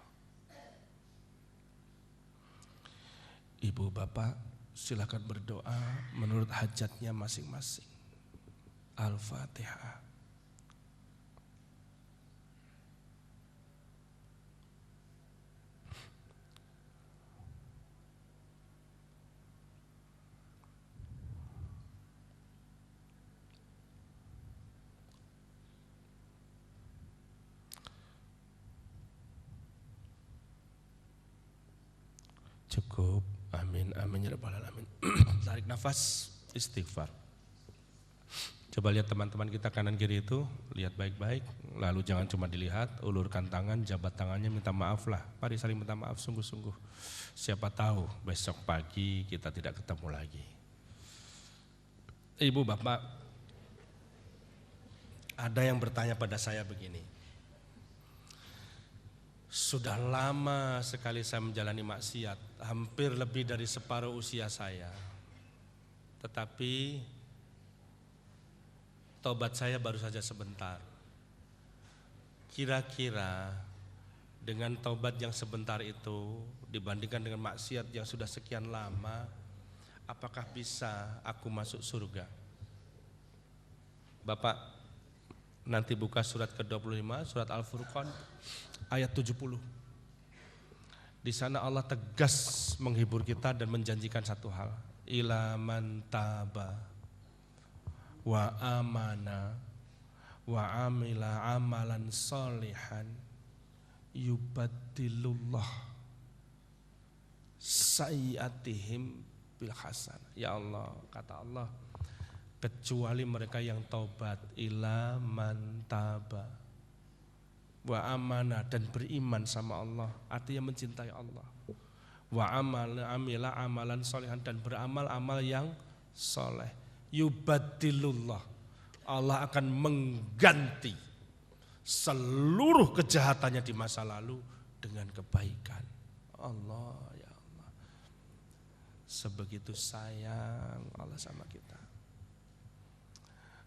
Ibu bapak silakan berdoa menurut hajatnya masing-masing. Al-Fatihah. Cukup, amin, amin ya rabbal alamin. Tarik nafas, istighfar. Coba lihat teman-teman kita kanan kiri itu, lihat baik-baik. Lalu jangan cuma dilihat, ulurkan tangan, jabat tangannya, minta maaf lah. Mari saling minta maaf sungguh-sungguh. Siapa tahu besok pagi kita tidak ketemu lagi. Ibu bapak, ada yang bertanya pada saya begini. Sudah lama sekali saya menjalani maksiat, hampir lebih dari separuh usia saya. Tetapi tobat saya baru saja sebentar. Kira-kira dengan tobat yang sebentar itu dibandingkan dengan maksiat yang sudah sekian lama, apakah bisa aku masuk surga? Bapak nanti buka surat ke-25, surat Al-Furqan ayat 70. Di sana Allah tegas menghibur kita dan menjanjikan satu hal. Ila man taba wa amana wa amila amalan solihan yubaddilullah sayyiatihim bil hasanah. Ya Allah, kata Allah, kecuali mereka yang taubat, ila man taba wa amana, dan beriman sama Allah, artinya mencintai Allah. Wa amila amalan solihan, dan beramal amal yang soleh. Yubadilullah, Allah akan mengganti seluruh kejahatannya di masa lalu dengan kebaikan. Allah, ya Allah, sebegitu sayang Allah sama kita.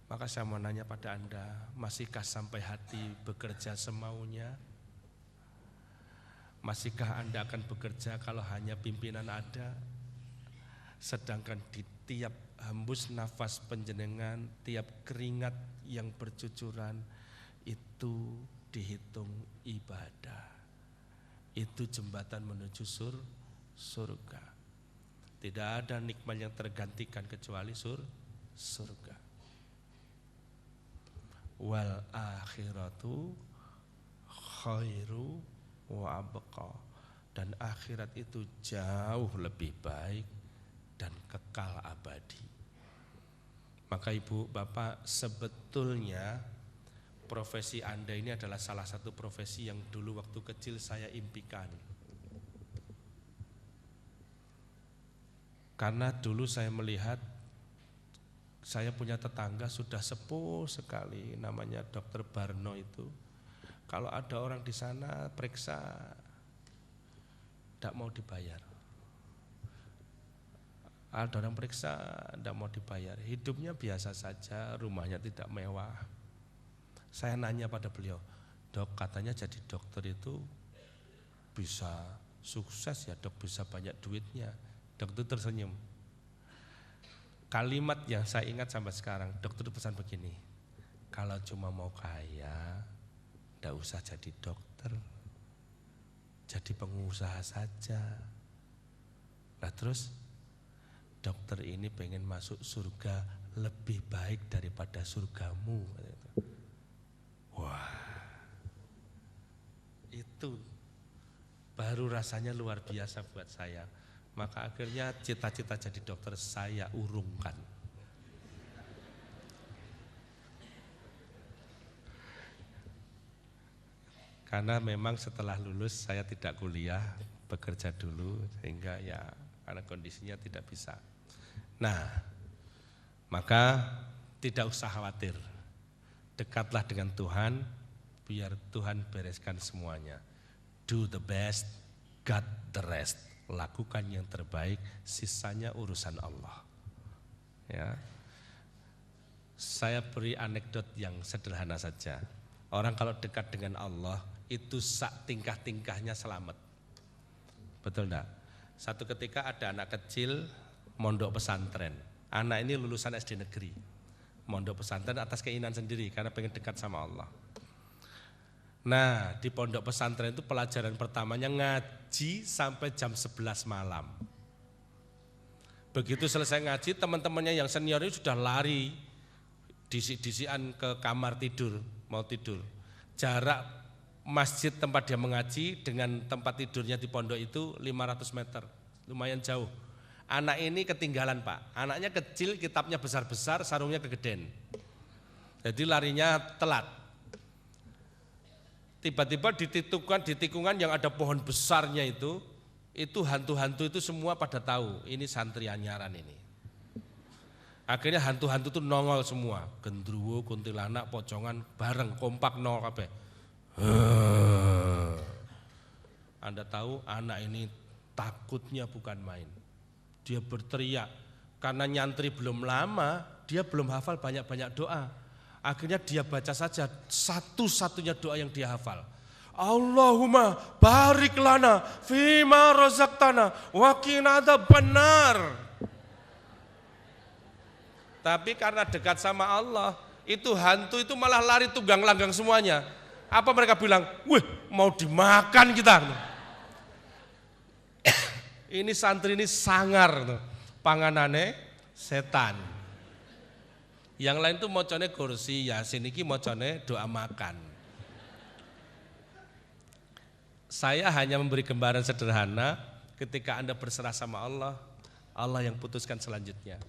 Maka saya mau nanya pada Anda, masihkah sampai hati bekerja semaunya? Masihkah Anda akan bekerja kalau hanya pimpinan ada? Sedangkan di tiap hembus nafas penjenengan, tiap keringat yang bercucuran, itu dihitung ibadah. Itu jembatan menuju surga. Tidak ada nikmat yang tergantikan kecuali surga. Wal akhiratu khairu wa abqa. Dan akhirat itu jauh lebih baik dan kekal abadi. Maka Ibu, Bapak, sebetulnya profesi Anda ini adalah salah satu profesi yang dulu waktu kecil saya impikan. Karena dulu saya melihat, saya punya tetangga sudah sepuh sekali, namanya Dr. Barno itu. Kalau ada orang di sana periksa, tidak mau dibayar. Ada orang periksa, tidak mau dibayar. Hidupnya biasa saja, rumahnya tidak mewah. Saya nanya pada beliau, Dok, katanya jadi dokter itu bisa sukses ya Dok, bisa banyak duitnya. Dokter tersenyum. Kalimat yang saya ingat sampai sekarang, dokter pesan begini, kalau cuma mau kaya, tidak usah jadi dokter, jadi pengusaha saja. Nah terus, dokter ini pengen masuk surga lebih baik daripada surgamu. Wah, itu baru rasanya luar biasa buat saya. Maka akhirnya cita-cita jadi dokter saya urungkan. Karena memang setelah lulus saya tidak kuliah, bekerja dulu, sehingga ya karena kondisinya tidak bisa. Nah, maka tidak usah khawatir. Dekatlah dengan Tuhan, biar Tuhan bereskan semuanya. Do the best, God the rest. Lakukan yang terbaik, sisanya urusan Allah. Ya. Saya beri anekdot yang sederhana saja. Orang kalau dekat dengan Allah, itu sak tingkah-tingkahnya selamat. Betul enggak? Satu ketika ada anak kecil mondok pesantren. Anak ini lulusan SD negeri. Mondok pesantren atas keinginan sendiri karena pengen dekat sama Allah. Nah, di pondok pesantren itu pelajaran pertamanya ngaji sampai jam 11 malam. Begitu selesai ngaji, teman-temannya yang senior itu sudah lari disi-disian ke kamar tidur, mau tidur. Jarak masjid tempat dia mengaji dengan tempat tidurnya di pondok itu 500 meter, lumayan jauh. Anak ini ketinggalan Pak, anaknya kecil, kitabnya besar-besar, sarungnya kegedean. Jadi larinya telat. Tiba-tiba di tikungan yang ada pohon besarnya itu hantu-hantu itu semua pada tahu, ini santri anyaran ini. Akhirnya hantu-hantu itu nongol semua, gendruwo, kuntilanak, pocongan, bareng, kompak nol kabeh. Anda tahu anak ini takutnya bukan main. Dia berteriak, karena nyantri belum lama, dia belum hafal banyak-banyak doa. Akhirnya dia baca saja satu-satunya doa yang dia hafal. Allahumma barik lana fima razaqtana wa qina adzabannar. Tapi karena dekat sama Allah, itu hantu itu malah lari tunggang langgang semuanya. Apa mereka bilang? Wih, mau dimakan kita. Ini santri ini sangar, panganane setan. Yang lain tuh mocone kursi, Yasin iki mocone doa makan. Saya hanya memberi gambaran sederhana, ketika Anda berserah sama Allah, Allah yang putuskan selanjutnya.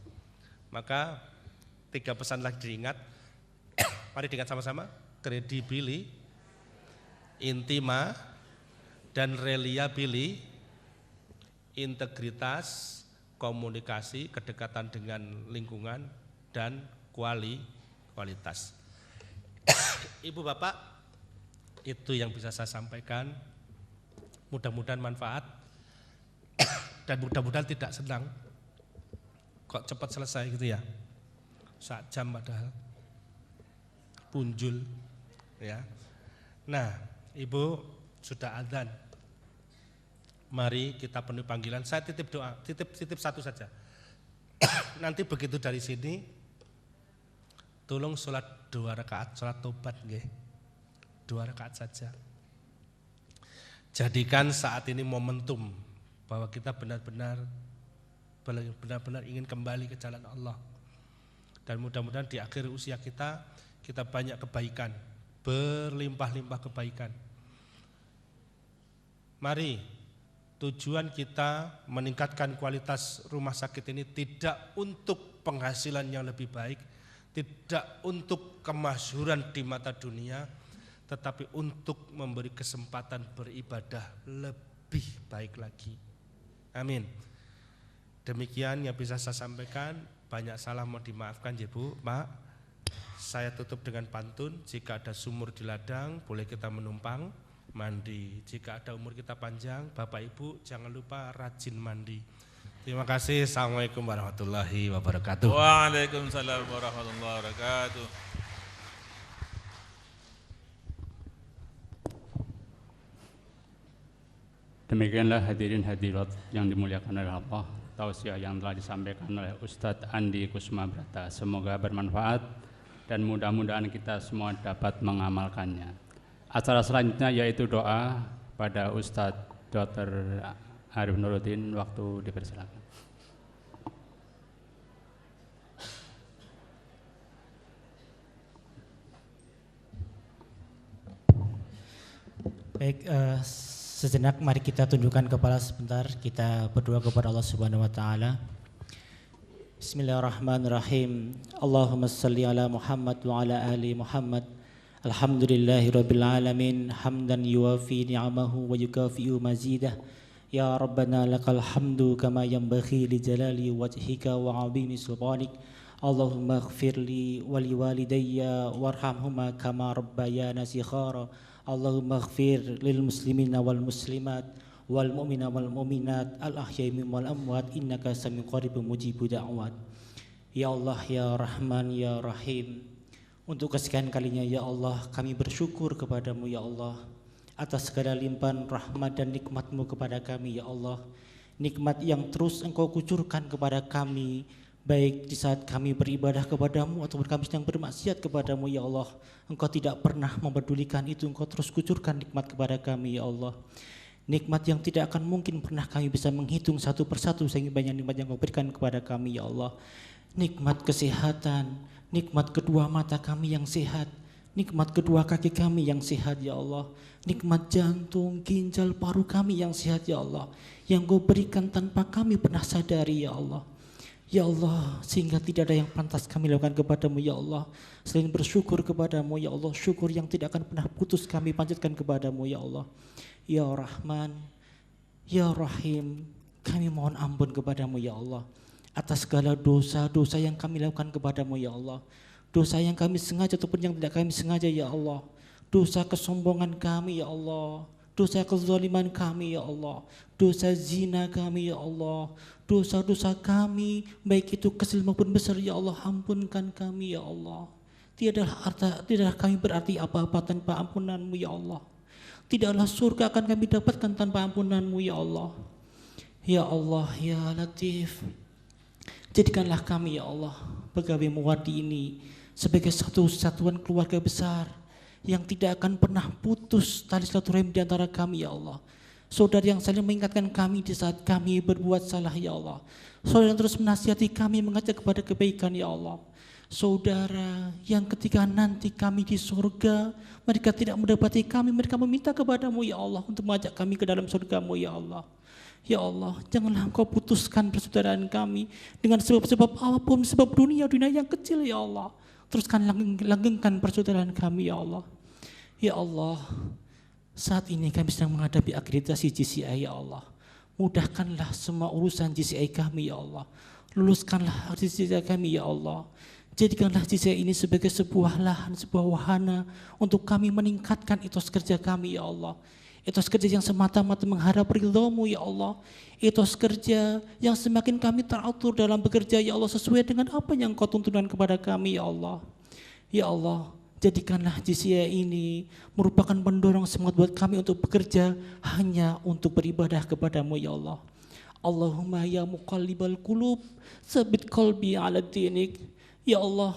Maka 3 pesan lagi diingat. Mari diingat sama-sama. Kredibility, intima, dan reliability, integritas, komunikasi, kedekatan dengan lingkungan, dan kualitas. Ibu Bapak, itu yang bisa saya sampaikan. Mudah-mudahan manfaat dan mudah-mudahan tidak senang. Kok cepat selesai gitu ya? 1 jam padahal. Punjul ya. Nah, Ibu sudah adzan. Mari kita penuhi panggilan. Saya titip doa, titip satu saja. Nanti begitu dari sini, tolong sholat 2 rakaat, sholat tobat nggih. 2 rakaat saja. Jadikan saat ini momentum bahwa kita benar-benar ingin kembali ke jalan Allah. Dan mudah-mudahan di akhir usia kita banyak kebaikan, berlimpah-limpah kebaikan. Mari, tujuan kita meningkatkan kualitas rumah sakit ini tidak untuk penghasilan yang lebih baik, tidak untuk kemasyhuran di mata dunia, tetapi untuk memberi kesempatan beribadah lebih baik lagi. Amin. Demikian yang bisa saya sampaikan. Banyak salah mau dimaafkan ya Bu, Pak. Saya tutup dengan pantun. Jika ada sumur di ladang, boleh kita menumpang mandi. Jika ada umur kita panjang, Bapak Ibu jangan lupa rajin mandi. Terima kasih. Assalamualaikum warahmatullahi wabarakatuh. Waalaikumsalam warahmatullahi wabarakatuh. Demikianlah hadirin hadirat yang dimuliakan oleh Allah, tausiah yang telah disampaikan oleh Ustadz Andi Kusuma Brata. Semoga bermanfaat dan mudah-mudahan kita semua dapat mengamalkannya. Acara selanjutnya yaitu doa pada Ustadz Dr. Arif Nuruddin, waktu dipersilakan. Baik, sejenak mari kita tundukkan kepala sebentar, kita berdoa kepada Allah Subhanahu wa taala. Bismillahirrahmanirrahim. Allahumma shalli ala Muhammad wa ala ali Muhammad. Alhamdulillahirabbil alamin, hamdan yuwafi ni'amahu wa yukafi'u mazidah. Ya Rabbana lakal hamdu kama yanbaghi li jalali wajhika wa 'azimi sultanik. Allahumma ighfirli wa liwalidayya warhamhuma kama rabbayana shighara. Allahumma ighfir lil muslimina wal muslimat wal mu'mina wal mu'minat al ahya'i wal amwat innaka sami'un qaribun mujibud da'wat. Ya Allah, ya Rahman, ya Rahim, untuk kesekian kalinya ya Allah kami bersyukur kepadamu ya Allah atas segala limpahan rahmat dan nikmat-Mu kepada kami ya Allah. Nikmat yang terus Engkau kucurkan kepada kami, baik di saat kami beribadah kepadamu ataupun kami sedang bermaksiat kepadamu ya Allah. Engkau tidak pernah mempedulikan itu, Engkau terus kucurkan nikmat kepada kami ya Allah. Nikmat yang tidak akan mungkin pernah kami bisa menghitung satu persatu, sehingga banyak nikmat yang Engkau berikan kepada kami ya Allah. Nikmat kesehatan, nikmat kedua mata kami yang sehat, nikmat kedua kaki kami yang sehat ya Allah, nikmat jantung, ginjal, paru kami yang sehat ya Allah, yang Engkau berikan tanpa kami pernah sadari ya Allah. Ya Allah, sehingga tidak ada yang pantas kami lakukan kepadamu ya Allah selain bersyukur kepadamu ya Allah, syukur yang tidak akan pernah putus kami panjatkan kepadamu ya Allah. Ya Rahman, ya Rahim, kami mohon ampun kepadamu ya Allah atas segala dosa-dosa yang kami lakukan kepadamu ya Allah, dosa yang kami sengaja ataupun yang tidak kami sengaja ya Allah, dosa kesombongan kami ya Allah, dosa kezaliman kami ya Allah, dosa zina kami ya Allah, dosa-dosa kami baik itu kecil maupun besar ya Allah, ampunkan kami ya Allah. Tidaklah kami berarti apa-apa tanpa ampunan-Mu ya Allah. Tidaklah surga akan kami dapatkan tanpa ampunan-Mu ya Allah. Ya Allah, ya Latif, jadikanlah kami ya Allah pegawai Muwardi ini sebagai satu satuan keluarga besar yang tidak akan pernah putus tali silaturahim di antara kami ya Allah. Saudara yang saling mengingatkan kami di saat kami berbuat salah ya Allah. Saudara yang terus menasihati kami, mengajak kepada kebaikan ya Allah. Saudara yang ketika nanti kami di surga, mereka tidak mendapati kami, mereka meminta kepadamu ya Allah untuk mengajak kami ke dalam surgamu ya Allah. Ya Allah, janganlah Engkau putuskan persaudaraan kami dengan sebab-sebab apapun, sebab dunia yang kecil ya Allah. Teruskan langgengkan persaudaraan kami ya Allah. Ya Allah, saat ini kami sedang menghadapi akreditasi GCI ya Allah. Mudahkanlah semua urusan JCI kami ya Allah. Luluskanlah JCI kami ya Allah. Jadikanlah JCI ini sebagai sebuah lahan, sebuah wahana untuk kami meningkatkan etos kerja kami ya Allah. Etos kerja yang semata-mata mengharap ridho-Mu ya Allah. Etos kerja yang semakin kami teratur dalam bekerja ya Allah sesuai dengan apa yang Kau tuntunkan kepada kami ya Allah. Ya Allah, jadikanlah JCI ini merupakan pendorong semangat buat kami untuk bekerja hanya untuk beribadah kepada-Mu ya Allah. Allahumma ya muqallibal qulub, tsabit qalbi ala dinik. Ya Allah,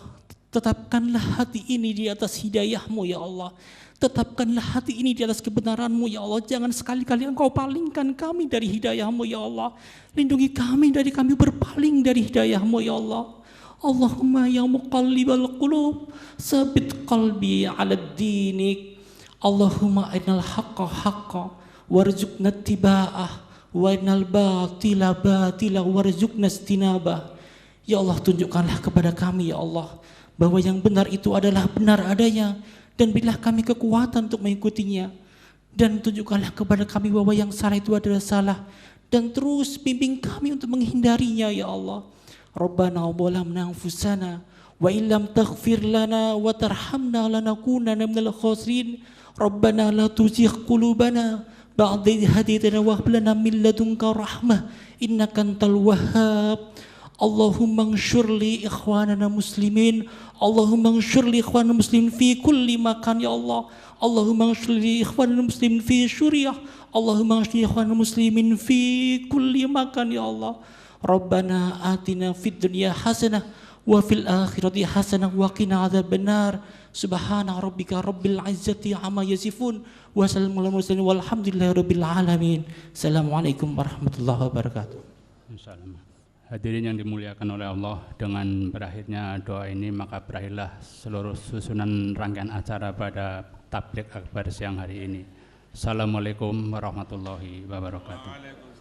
tetapkanlah hati ini di atas hidayah-Mu ya Allah. Tetapkanlah hati ini di atas kebenaran-Mu ya Allah. Jangan sekali-kali Engkau palingkan kami dari hidayah-Mu ya Allah. Lindungi kami dari kami berpaling dari hidayah-Mu ya Allah. Allahumma ya muqallibal qulub, tsabit qalbi ala dinik. Allahumma arinal haqqa haqqa warzuqna ittiba'ah wa arinal batila batila warzuqna istinabah. Ya Allah, tunjukkanlah kepada kami ya Allah bahwa yang benar itu adalah benar adanya, dan berilah kami kekuatan untuk mengikutinya, dan tunjukkanlah kepada kami bahwa yang salah itu adalah salah, dan terus bimbing kami untuk menghindarinya ya Allah. Rabbana zalamna anfusana wa illam taghfir lana wa tarhamna lanakunanna minal khasirin. Rabbana la tuzigh qulubana ba'da idh hadaytana wa hab lana min ladunka rahmah innaka antal wahhab. Allahumma anshur li ikhwanana muslimin, Allahumma anshur li ikhwanana muslimin fi kulli makan ya Allah. Allahumma anshur li ikhwanana muslimin fi Suriah, Allahumma anshur li ikhwanana muslimin fi kulli makan ya Allah. Rabbana atina fid dunya hasanah wa fil akhirati hasanah wa qina adzabannar. Subhana rabbika rabbil izzati amma yasifun wa salamun alal mursalin walhamdulillahi rabbil alamin. Assalamualaikum warahmatullahi wabarakatuh. Assalamualaikum. Hadirin yang dimuliakan oleh Allah, dengan berakhirnya doa ini maka berakhirlah seluruh susunan rangkaian acara pada tabligh akbar siang hari ini. Assalamualaikum warahmatullahi wabarakatuh.